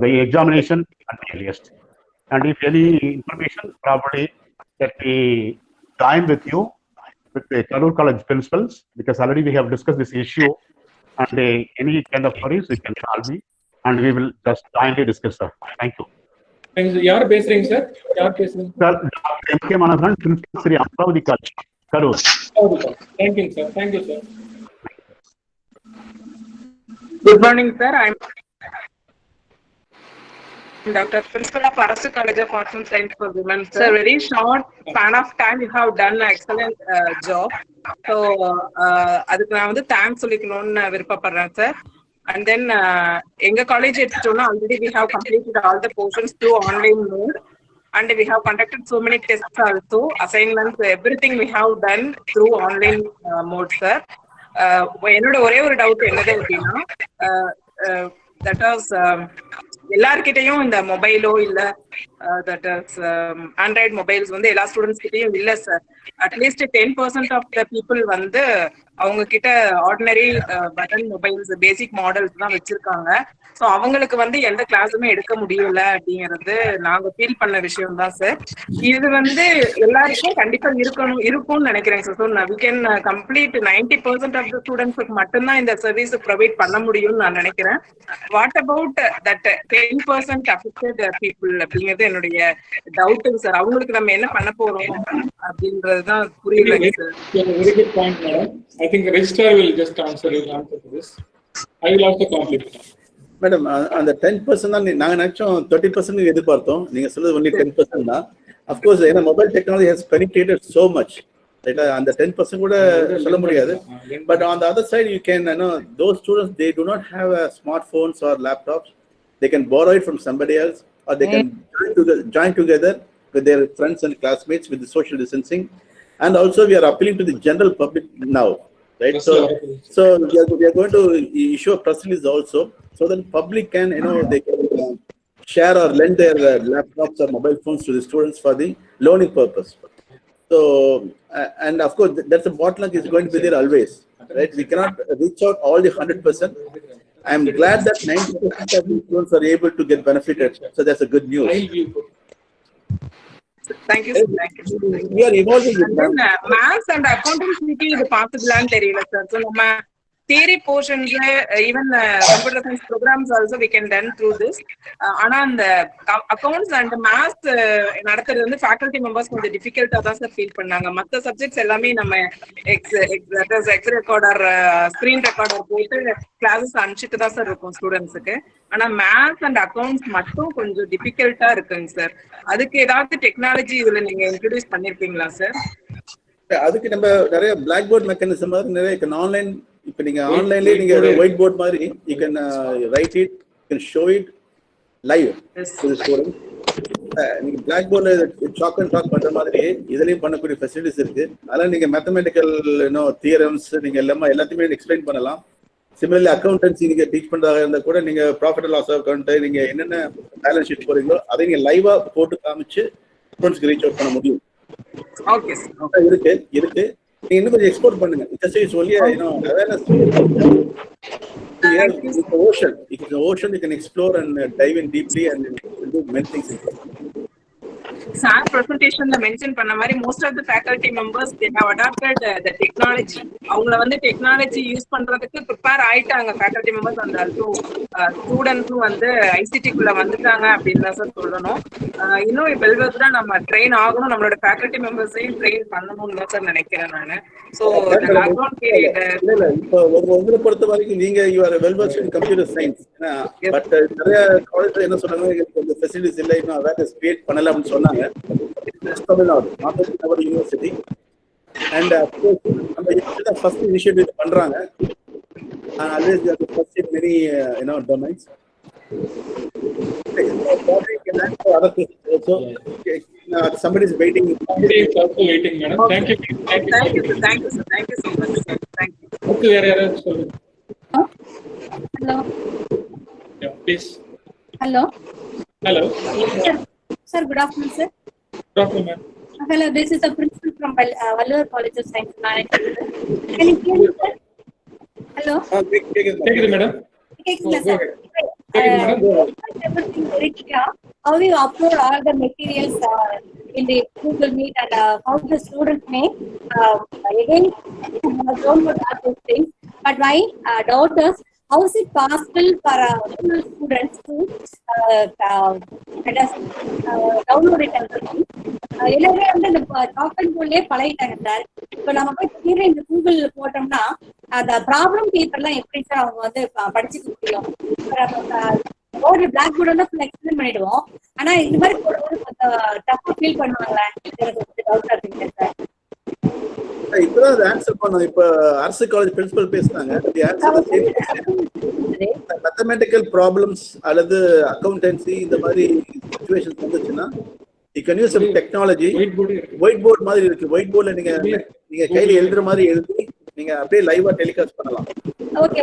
the examination at the earliest. And if any information, probably that we join with you with the Karur College principals, because already we have discussed this issue, and any kind of queries you can call me, and we will just jointly discuss, sir. Thank you. Thanks. Yaar பேசுறீங்க sir? யார் பேசுறீங்க? Sir, M.K. Manathan, Principal Sri Amravati College, Karur. Thank you, sir. Thank you, sir. Good morning, sir. I'm Dr. Principal of Arasu College of Arts and Science for Women. Sir, very short span of time you have done an excellent job. So, அதுக்கு நான் வந்து thanks சொல்லிக்கணும்னு விருப்பப்படுறேன் sir. And then எங்க college எடுத்துட்டோம்னா already we have completed all the portions through online mode. And we have conducted so many tests also, assignments, everything we have done through online mode, sir. என்னோட ஒரே ஒரு doubt என்னது அப்படின்னா that was எல்லார்கிட்டையும் இந்த மொபைலோ இல்ல that is Android mobiles வந்து எல்லா ஸ்டூடெண்ட்ஸ் கிட்டையும் இல்ல sir. At least 10% of the people வந்து அவங்க கிட்ட ordinary button mobiles basic models தான் வச்சிருக்காங்க. ஸோ அவங்களுக்கு வந்து எந்த கிளாஸுமே எடுக்க முடியல அப்படிங்கிறது நாங்க ஃபீல் பண்ண விஷயம் தான் சார். இது வந்து எல்லாருக்கும் கண்டிப்பா இருக்கும்னு நினைக்கிறேன் sir. So we can complete 90% of the ஸ்டூடெண்ட்ஸுக்கு மட்டும்தான் இந்த சர்வீஸ் ப்ரொவைட் பண்ண முடியும்னு நான் நினைக்கிறேன். What about that 10% affected people அப்படிங்கிறது என்னுடைய டவுட்டுங்க சார். அவங்களுக்கு நம்ம என்ன பண்ண போறோம் அப்படின்றதுதான் புரியல sir. Very good point, madam. I think the registrar will just answer to this. I will also complete. Madam, அந்த 10% தான் நாங்கள் நினைச்சோம் 30% எதிர்பார்த்தோம். நீங்க சொல்றது ஒன்லி 10% தான். அஃப்கோர்ஸ் ஏன்னா mobile technology has penetrated so much, ரைட்டா? அந்த 10% கூட சொல்ல முடியாது. But on the other side you can those students they do not have smartphones or laptops. They can borrow it from somebody else, or they can join together with their friends and classmates with the social distancing. And also we are appealing to the general public now, right? So we are going to issue a press release also, so that public can they can share or lend their laptops or mobile phones to the students for the learning purpose. So and of course that's a bottleneck is going to be there always, right? We cannot reach out all the 100%. I am glad that 90% of the students are able to get benefited, so that's a good news. Thank you, sir. Thank you. We are evolving with them. Maths and accountancy இது பாசிபிளான்னு தெரியல sir. So நம்ம theory portions even computer science programs also we can done through this. ஆனா அந்த accounts and maths நடத்துறது வந்து faculty members கொஞ்சம் டிஃபிகல்ட்டா தான் சார் ஃபீல் பண்ணாங்க. மற்ற சப்ஜெக்ட்ஸ் எல்லாமே நம்ம எக்ஸ் ரெக்கார்டர் ஸ்கிரீன் ரெக்கார்டர் போட்டு கிளாஸஸ் அனுப்பிச்சிட்டு தான் சார் இருக்கும் ஸ்டூடெண்ட்ஸுக்கு. ஆனா மேத்ஸ் அண்ட் அக்கௌண்ட்ஸ் மட்டும் கொஞ்சம் டிஃபிகல்ட்டா இருக்குங்க சார். அதுக்கு ஏதாவது டெக்னாலஜி இதுல நீங்க இன்ட்ரோடியூஸ் பண்ணிருக்கீங்களா சார்? அதுக்கு நம்ம நிறைய பிளாக் போர்ட் மெக்கானிசம் மாதிரி நிறைய ஆன்லைன். இப்போ நீங்க ஆன்லைன்லயே நீங்க ஒயிட் போர்ட் மாதிரி you can write it, you can show it live to the student. நீங்க பிளாக் போர்டில் சாக் அண்ட் டாக் பண்ற மாதிரி இதுலயும் பண்ணக்கூடிய ஃபெசிலிட்டிஸ் இருக்கு. அதனால நீங்க மேத்தமெட்டிக்கல் தியரம்ஸ் நீங்க எல்லாத்தையுமே எக்ஸ்பிளைன் பண்ணலாம். சிமிலர்லி அக்கௌண்டன்சி நீங்க டீச் பண்றதாக இருந்தா கூட நீங்க ப்ராஃபிட் அண்ட் லாஸ் அக்கௌண்ட் நீங்க என்னென்ன பேலன்ஸ் ஷீட் போறீங்களோ அதை நீங்க லைவா போட்டு காமிச்சு ஸ்டூடெண்ட்ஸ்க்கு ரீச் அவுட் பண்ண முடியும். Okay sir. இருக்கு நீங்க இன்னும் கொஞ்சம் எக்ஸ்ப்ளோர் பண்ணுங்க. Just is only awareness. It's the ocean. It's the ocean. You can explore and dive in deeply and do many things. Sir பிரசன்டேஷன்ல மென்ஷன் பண்ண மாதிரி most of the faculty members they have adapted the technology. அவங்கள வந்து technology use பண்றதுக்கு prepare ஆயிட்டாங்க faculty members. அந்த ஸ்டூடெண்ட்ஸும் வந்து ஐசிடிக்குள்ள வந்துட்டாங்க அப்படின்னு தான் சார் சொல்லணும். இன்னும் வெல்வெல்டா நம்ம ட்ரெயின் ஆகணும், நம்மளோட ஃபேக்கல்டி மெம்பர்ஸையும் ட்ரெயின் பண்ணணும்னு தான் சார் நினைக்கிறேன் நான். ஸோ லாக்டவுன் பீரியட் இல்ல இப்போ உங்களை பொறுத்த வரைக்கும் நீங்க you are well versed in computer science. But நிறைய காலேஜ்ல என்ன சொன்னாங்க, இந்த ஃபெசிலிட்டிஸ் இல்லை, இன்னும் அவேர்னஸ் கிரியேட் பண்ணல அப்படின்னு சொன்னாங்க. தமிழ்நாடு நாட் யூனிவர்சிட்டி அண்ட் நம்ம யூனிவர்சிட்டி ஃபர்ஸ்ட் இனிஷியேட்டிவ் பண்றாங்க. Always the first in many domains. Somebody is waiting. Somebody is also waiting, madam. Thank you. Thank you so much, sir. Thank you. Okay, யாராவது சொல்லுங்க. Hello. Yeah, please. Hello. Hello. Sir, good afternoon, sir. Good afternoon, ma'am. Hello, this is the principal from Vallur College of Science and Management. Can you hear me, sir? Hello. கேக்குது madam. கேக்குதா sir? Everything very clear. How you upload all the materials in the Google Meet and how the students may again download all those things. But my doubt is, how is it possible for students to download it everything? எல்லாமே வந்து இந்த token போலே பழகிட்டாங்க sir. இப்போ நம்ம போய் திடீர்னு இந்த கூகுள் போட்டோம்னா அந்த ப்ராப்ளம் பேப்பர்லாம் எப்படி சார் அவங்க வந்து படிச்சுக்க முடியும்? ஒரு பிளாக் போர்டு வந்து ஃபுல் எக்ஸ்பிளைன் பண்ணிடுவோம். ஆனா இந்த மாதிரி போடும்போது கொஞ்சம் டஃப்பா ஃபீல் பண்ணுவாங்களே, எனக்கு கொஞ்சம் டவுட்டா இருக்குங்க சார். இப்பதான் ஆன்சர் பண்ணோம். இப்ப அரசு காலேஜ் பிரின்சிபல் பேசுனாங்க. மேத்தமெட்டிக்கல் ப்ராப்ளம்ஸ் அல்லது அக்கௌண்டன்சி இந்த மாதிரி சிச்சுவேஷன்ஸ் வந்துச்சுன்னா you can use some technology. White board மாதிரி இருக்கு. ஒயிட் போர்டுல நீங்க கையில எழுதுற மாதிரி எழுதி நீங்க அப்படியே லைவா டெலிகாஸ்ட் பண்ணலாம். ஓகே.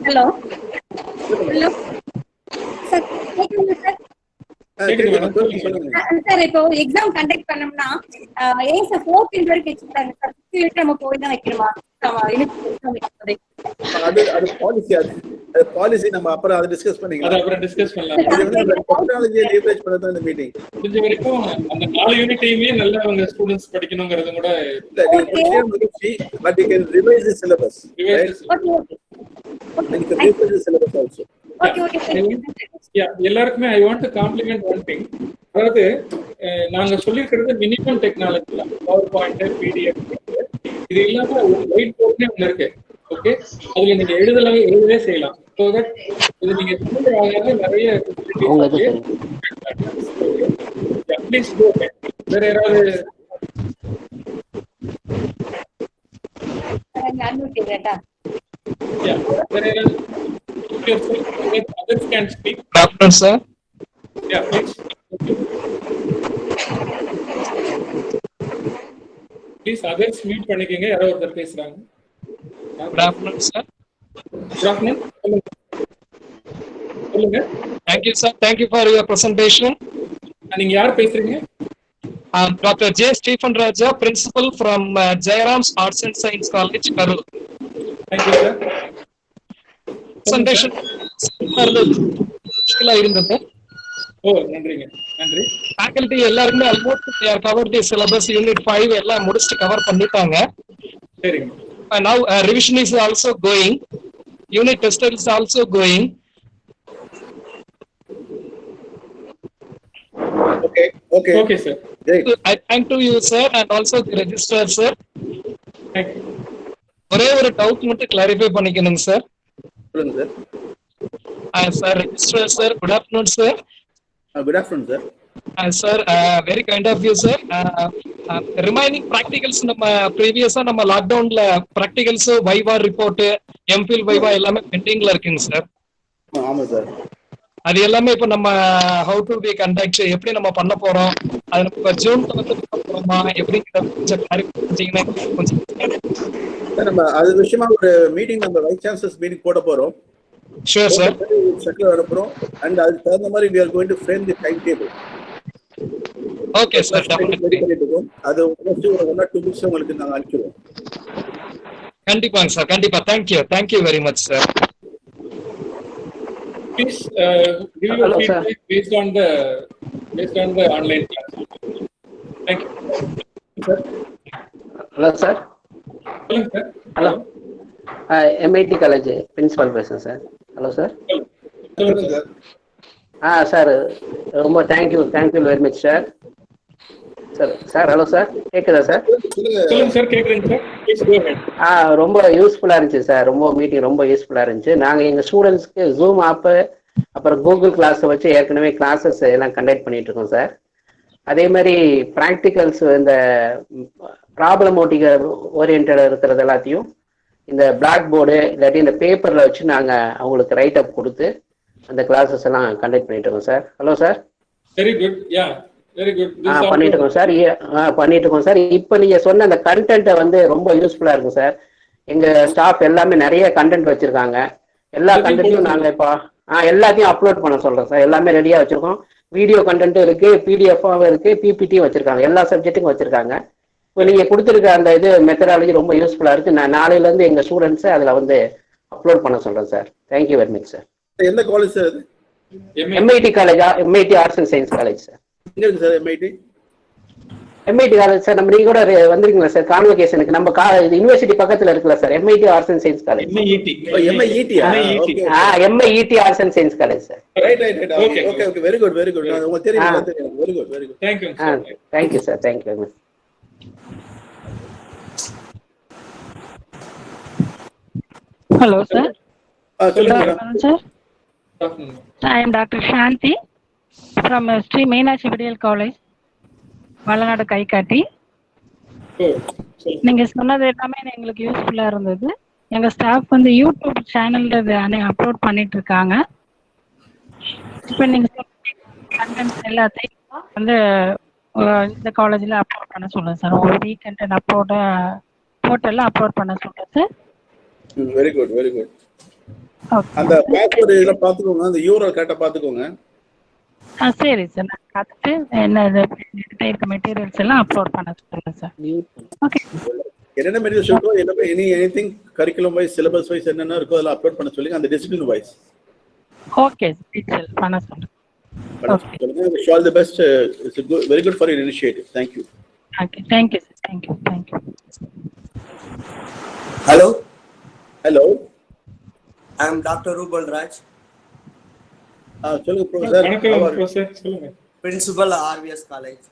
ஹலோ சார், கேக்குதுங்க சார்? சார் இப்போ எக்ஸாம் கண்டக்ட் பண்ணோம்னா ஏன் சார் 4th வரைக்கும் வச்சுட்டாங்க சார்? 5th நம்ம போய் தான் வைக்கணுமா? அது பாலிசி நம்ம அப்புறம் அதை டிஸ்கஸ் பண்ணிக்கலாம். அப்புறம் டிஸ்கஸ் பண்ணலாம். டெக்னாலஜியை லீவரேஜ் பண்ணது அந்த மீட்டிங். கொஞ்சம் வரைக்கும் அந்த 4 யூனிட்டையுமே நல்லா அவங்க ஸ்டூடண்ட்ஸ் படிக்கணும்ங்கறது கூட but you can revise the syllabus. And you can revise the syllabus also. எல்லாருக்குமே I want to compliment one thing. அதாவது நாங்க சொல்லியிருக்கிறது மினிமம் டெக்னாலஜி தான். பவர் பாயிண்ட், பிடிஎஃப், இது இல்லாம ஒரு ஒயிட் போர்ட்னே ஒன்று இருக்கு. ஓகே, அதுல நீங்க எழுதவே செய்யலாம். ஸோ தட் இது நீங்க சொல்லுறதுனால நிறைய ப்ளீஸ் கோ. வேற யாராவது others can speak. Doctor sir. Yeah, please. Please others mute பண்ணிக்கங்க. யாரோ ஒருத்தர் பேசுறாங்க. Good afternoon sir. Good afternoon. சொல்லுங்க. Thank you sir. Thank you for your presentation. நீங்க யார் பேசுறீங்க? Dr. J. Stephen Raja, principal from Jairam's Arts and Science College, Karur. Thank you sir. Presentation இருந்தது. ஓ, நன்றிங்க. நன்றி. ஃபேக்கல்டி எல்லாருமே almost they are covered the syllabus unit 5 எல்லாம் முடிச்சிட்டு cover பண்ணிட்டாங்க. சரிங்க. Now revision is also going. Unit test is also going. Okay sir. I thank to you sir and also the registrar sir. Thank you. ஒரே ஒரு doubt மட்டும் clarify பண்ணிக்கணுங்க sir. சொல்லுங்க sir. Sir, registrar sir, good afternoon sir. Good afternoon sir. Sir, very kind of you sir. Remaining practicals நம்ம previous நம்ம லாக்டவுன்ல practicals viva report MPhil viva எல்லாமே பெண்டிங்ல இருக்குங்க sir. ஆமா சார். அது எல்லாமே இப்ப நம்ம ஹவு டு பி கண்டக்ட் எப்படி நம்ம பண்ண போறோம், அது நம்ம ஜூன் வந்து பண்ண போறோமா எப்படிங்கிறத கொஞ்சம் கிளாரிஃபிகேஷன் கொஞ்சம். நம்ம அது விஷயமா ஒரு மீட்டிங் நம்ம வைஸ் சான்சலர்ஸ் மீட்டிங் போட போறோம். Sure sir. சர்க்குலர் அனுப்புறோம் அண்ட் அதுக்கு தகுந்த மாதிரி we are going to frame the time table. Okay sir, definitely. அது ஒரு 1 or 2 weeks உங்களுக்கு நாங்க அனுப்பிடுவோம். கண்டிப்பாங்க சார், கண்டிப்பா. Thank you very much sir. Please give your feedback based on the online class. Thank you. Sir. Hello, sir. Hello, sir. Hello. MIT College Principal பேசுறேன் sir. Hello, sir. Hello, sir. Sir ரொம்ப thank you very much sir. Sir hello sir, கேட்குதா sir? சொல்லுங்க sir, கேட்குறேங்க sir. Please go ahead. ரொம்ப யூஸ்ஃபுல்லாக இருந்துச்சு sir. Meeting ரொம்ப யூஸ்ஃபுல்லாக இருந்துச்சு. நாங்கள் எங்கள் ஸ்டூடெண்ட்ஸ்க்கு ஜூம் ஆப்பு அப்புறம் கூகுள் கிளாஸை வச்சு ஏற்கனவே கிளாஸஸ் எல்லாம் கண்டக்ட் பண்ணிட்டு இருக்கோம் சார். அதே மாதிரி ப்ராக்டிகல்ஸ் இந்த ப்ராப்ளமோட்டிக் ஓரியன்டாக இருக்கிறது எல்லாத்தையும் இந்த பிளாக் போர்டு இல்லாட்டி இந்த பேப்பரில் வச்சு நாங்கள் அவங்களுக்கு ரைட் அப் கொடுத்து அந்த கிளாஸஸ் எல்லாம் கண்டக்ட் பண்ணிட்டு இருக்கோம் sir. Hello sir. Very good. Yeah, very good. பண்ணிட்டு இருக்கோம் சார். இப்போ நீங்க சொன்ன அந்த கண்டென்ட்டை வந்து ரொம்ப யூஸ்ஃபுல்லா இருக்கும் சார். எங்க ஸ்டாஃப் எல்லாமே நிறைய கண்டென்ட் வச்சிருக்காங்க. எல்லா கண்டென்ட்டையும் நாங்க இப்போ எல்லாத்தையும் அப்லோட் பண்ண சொல்றோம் சார். எல்லாமே ரெடியா வச்சிருக்கோம். வீடியோ கண்டென்ட்டும் இருக்கு, பிடிஎஃபாவும் இருக்கு, பிபிடியும் வச்சிருக்காங்க. எல்லா சப்ஜெக்ட்டுக்கும் வச்சிருக்காங்க. இப்போ நீங்க கொடுத்துருக்க அந்த இது மெத்தடாலஜி ரொம்ப யூஸ்ஃபுல்லா இருக்கு. நான் நாளையில இருந்து எங்க ஸ்டூடெண்ட்ஸை அதுல வந்து அப்லோட் பண்ண சொல்றேன் sir. Thank you very much sir. எந்த காலேஜ் சார்? MIT காலேஜா? MIT arts and science college sir. எங்க இருக்கு சார் MIT காலேஜ் சார். நம்ம நீங்க கூட வந்திருக்கீங்களா சார் கான்வகேஷனுக்கு? நம்ம யூனிவர்சிட்டி பக்கத்துல இருக்குல்ல sir, MIT arts and science college. MIT arts and science college sir. Right. Okay. Very good. உங்களுக்கு தெரியும். Very good. Thank you sir. Thank you very much. Hello, sir. சொல்லுங்க sir. I am Dr. Shanti from Sri Meenakshi Medical College, Valanadu Kaikati. நீங்க சொன்னது எல்லாமே எங்களுக்கு யூஸ்ஃபுல்லா இருந்தது. எங்க ஸ்டாஃப் வந்து யூடியூப் சேனல்ல அப்லோட் பண்ணிட்டு இருக்காங்க. இப்போ நீங்க கண்டென்ட்ஸ் எல்லாத்தையும் வந்து இந்த காலேஜ்ல அப்லோட் பண்ண சொல்லுங்க சார். ஒரு வீக்கெண்ட் போர்ட்டல்ல அப்லோட் பண்ண சொல்லுங்க சார். Very good. அந்த பாஸ்வேர்ட் இதெல்லாம் பாத்துக்கோங்க. அந்த URL கரெக்ட்டா பாத்துக்கோங்க. சரி சார். நான் பார்த்துட்டு என்ன இருக்க மெட்டீரியல்ஸ் எல்லாம் அப்லோட் பண்ண சொல்றேன் சார். ஓகே. என்னென்ன மெட்டீரியல்ஸ் இருக்கோ எல்லாமே anything curriculum wise syllabus wise என்னென்ன இருக்கோ அதெல்லாம் அப்லோட் பண்ண சொல்லுங்க. அந்த டிசிப்ளின் வைஸ். ஓகே டீச்சர் பண்ண சொல்றேன். சொல்லுங்க. Wish all the best. It's very good for your initiative. Thank you. Okay. Thank you sir. Thank you. Hello. I am Dr. Rubal Raj. சொல்லுங்க ப்ரொஃபசர். ப்ரொஃபசர் சொல்லுங்க. Principal RVS College.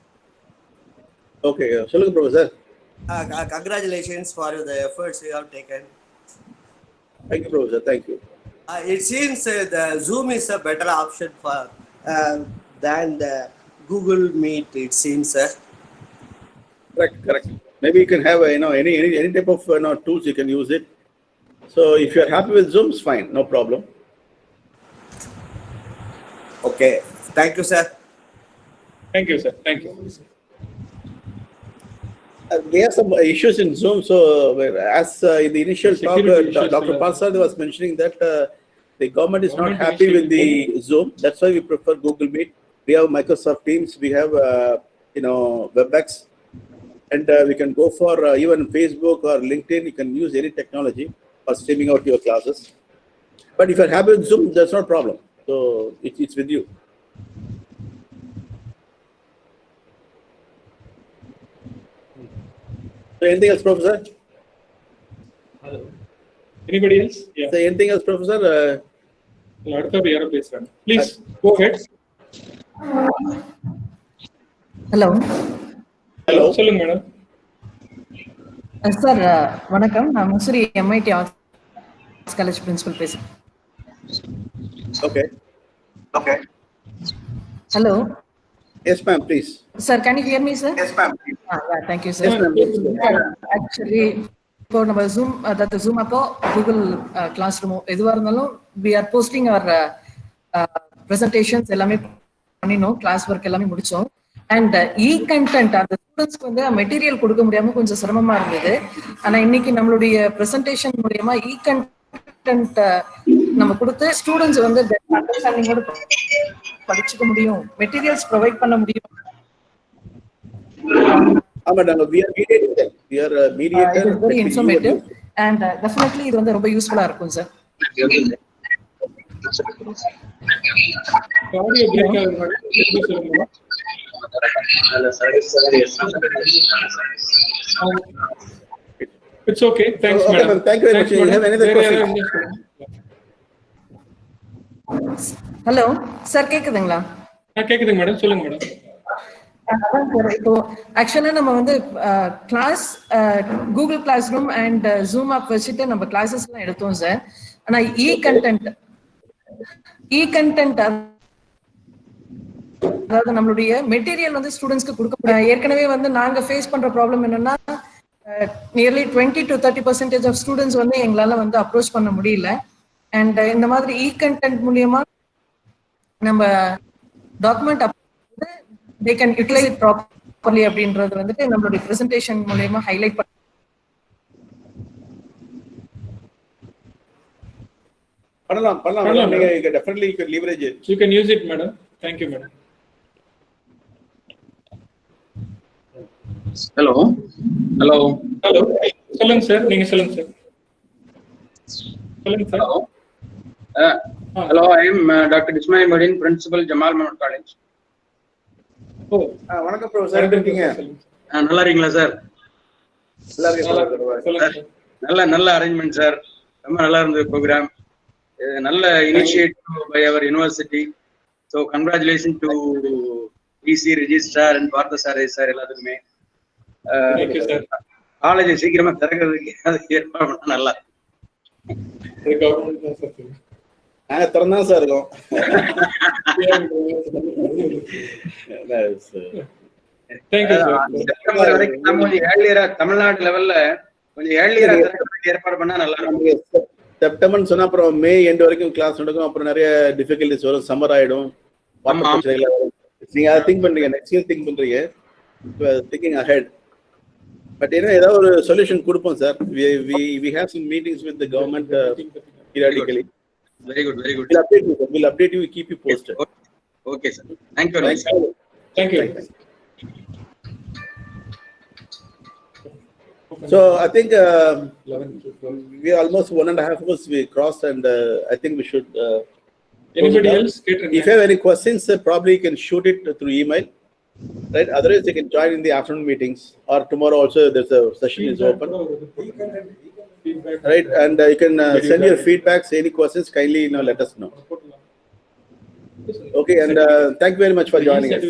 Okay, சொல்லுங்க professor. Congratulations for the efforts you have taken. Thank you, Professor. Thank you. It seems the Zoom is a better option for than the Google Meet. It seems, sir. Correct. Maybe you can have any type of tools you can use it. So if you are happy with Zoom, it's fine, no problem. Okay. Thank you, sir. Thank you, sir. Thank you. We have some issues in Zoom. So as in the initial talk, Dr. Parsad was mentioning that the government is not happy with the Zoom. That's why we prefer Google Meet. We have Microsoft Teams. We have WebEx. And we can go for even Facebook or LinkedIn. You can use any technology for streaming out your classes. But if you're happy with Zoom, that's not a problem. So it's with you. So anything else, Professor? Hello. Anybody else? Yeah. So anything else, Professor? Please go ahead. Hello. சொல்லுங்க madam. Sir வணக்கம். நான் Musiri MIT arts college principal பேசுறேன். Okay. Hello. Yes, ma'am, please. Sir, can you hear me, sir? Yes, ma'am. Yeah, thank you, sir. Yes, ma'am. Actually, இப்போ நம்ம zoom, அதாவது zoom அப்போ Google class ரூமோ எதுவாக இருந்தாலும் we are posting our presentations எல்லாமே பண்ணினோம், கிளாஸ் ஒர்க் எல்லாமே முடிச்சோம். அண்ட் கண்டென்ட் அந்த ஸ்டூடெண்ட்ஸ்க்கு வந்து மெட்டீரியல் கொடுக்க முடியாம கொஞ்சம் சிரமமா இருந்தது. ஆனா இன்னைக்கு நம்மளுடைய ப்ரெசன்டேஷன் மூலியமா கண்டென்ட் நம்ம கொடுத்து ஸ்டூடெண்ட்ஸ் வந்து அண்டர்ஸ்டாண்டிங்கோட படிச்சுக்க முடியும், மெட்டீரியல்ஸ் ப்ரொவைட் பண்ண முடியும். ஆமா, நாங்க we are mediator. We are a mediator. It is very informative and definitely இது வந்து ரொம்ப யூஸ்ஃபுல்லா இருக்கும் சார். ஆடியோ பிரேக் ஆகுது. It's okay. Thanks, Okay, madam. ma'am. Thank you very much. You have another question? Hello sir, கேக்குதுங்களா? கேக்குதுங்க madam, சொல்லுங்க madam. இப்போ ஆக்சுவலா நம்ம வந்து class Google Classroom and Zoom app வச்சுட்டு நம்ம கிளாஸஸ் எல்லாம் எடுத்தோம் சார். ஆனா கண்டென்ட் அதாவது நம்மளுடைய மெட்டீரியல் வந்து ஸ்டூடெண்ட்ஸ்க்கு கொடுக்க ஏற்கனவே வந்து நாங்க ஃபேஸ் பண்ற ப்ராப்ளம் என்னன்னா நியர்லி 20 to 30% ஆஃப் ஸ்டூடெண்ட்ஸ் வந்து எங்களால வந்து அப்ரோச் பண்ண முடியல. அண்ட் இந்த மாதிரி கண்டென்ட் மூலியமா நம்ம document they can utilize it properly அப்படின்றது வந்துட்டு நம்மளுடைய பிரசன்டேஷன் மூலமா ஹைலைட் பண்ணலாம். நீங்க definitely you can leverage it. You can use it, madam. Thank you, madam. Hello. சொல்லுங்க சார், நீங்க சொல்லுங்க சார். சொல்லுங்க sir. Hello, I am Dr. Ismail Modin, Principal, Jamal Mohammed College. வணக்கம் ப்ரொஃபசர், எப்படி இருக்கீங்க? நல்லா இருக்கீங்களா சார்? நல்ல அரேஞ்ச்மெண்ட் சார், ரொம்ப நல்லா இருந்தது ப்ரோக்ராம். நல்ல initiative by our university. So congratulation to DC registrar and Parthasarathy sir எல்லாத்துக்குமே. காலேஜ் சீக்கிரமா திறக்கிறதுக்கு ஏற்பாடு பண்ணா நல்லா. நாங்க திறந்தா சார் இருக்கோம். செப்டம்பர் வரைக்கும் நம்ம கொஞ்சம் ஏர்லியரா தமிழ்நாடு லெவல்ல கொஞ்சம் ஏர்லியரா திறக்கிறதுக்கு ஏற்பாடு பண்ணா நல்லா இருக்கும். செப்டம்பர்னு சொன்னா அப்புறம் மே எண்ட் வரைக்கும் கிளாஸ் நடக்கும். அப்புறம் நிறைய டிஃபிகல்டிஸ் வரும், சம்மர் ஆயிடும், நீங்க அதை திங்க் பண்றீங்க, நெக்ஸ்ட் இயர் திங்க் பண்றீங்க, திங்கிங் அஹெட். பட் ஏதாவது ஒரு சொல்யூஷன் கொடுப்போம் sir. we have some meetings with the government periodically. Very good. We'll update you, keep you posted. Okay sir, thank you very much. Thank you. So I think we are almost 1.5 hours we crossed, and I think we should anybody else if you have any questions, probably you can shoot it through email, right? Otherwise you can join in the afternoon meetings, or tomorrow also there's a session is open, right? And you can send your feedbacks, any questions, kindly let us know. Okay, and thank you very much for joining us.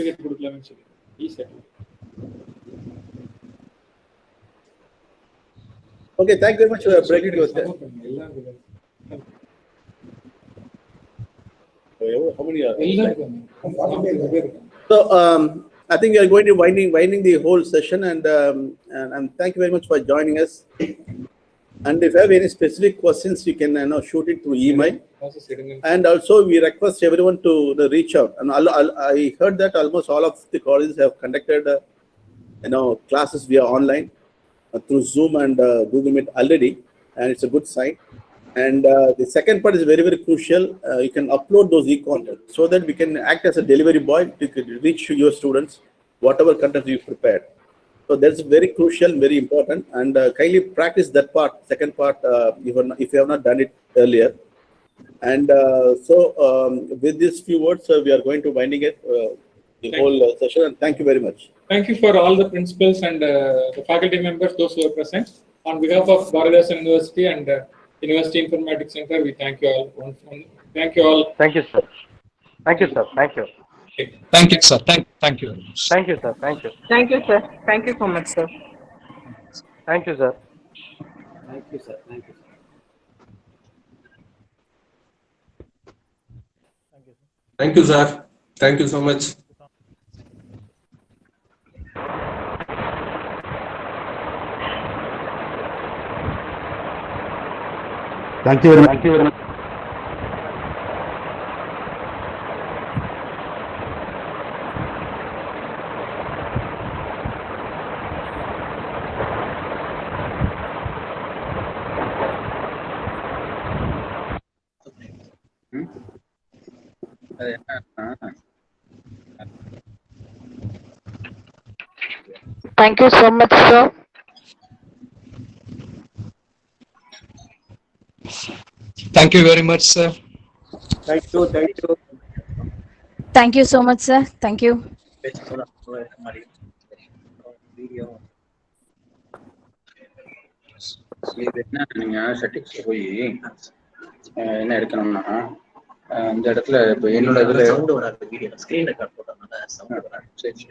Okay, thank you very much for breaking your step. How many are there? So I think we are going to winding the whole session, and thank you very much for joining us. And if you have any specific questions, you can shoot it through email. And also we request everyone to reach out. And I heard that almost all of the colleges have conducted classes via online through Zoom and Google Meet already, and it's a good sign. And the second part is very, very crucial. You can upload those e-content so that we can act as a delivery boy to reach your students whatever content you prepared. So that's very crucial, very important, and kindly practice that part, second part, if you have not done it earlier. And with these few words, we are going to winding it the whole session, and thank you very much. Thank you for all the principals and the faculty members, those who are present. On behalf of Bharatdasan University and University Informatics Center, we thank you all. Thank you all. Thank you, sir. Thank you, sir. Thank you. Thank you, sir. Thank you. Thank you, sir. Thank you. Thank you, sir. Thank you so much, sir. Thank you, sir. Thank you, sir. Thank you. Thank you, sir. Thank you so much. Thank you very much. Thank you very much. Thank you so much, sir. Thank you very much, sir. Thank you. Thank you. Thank you so much, sir. Thank you. இது என்ன நீங்க செட்டிங்ஸ்ல போய் என்ன எடுக்கணும்னா இந்த இடத்துல இப்ப என்னோட இதுல சவுண்ட் வராது வீடியோ ஸ்கிரீன் ரெக்கார்ட் போட்டோம்னால சவுண்ட் வராது. சரி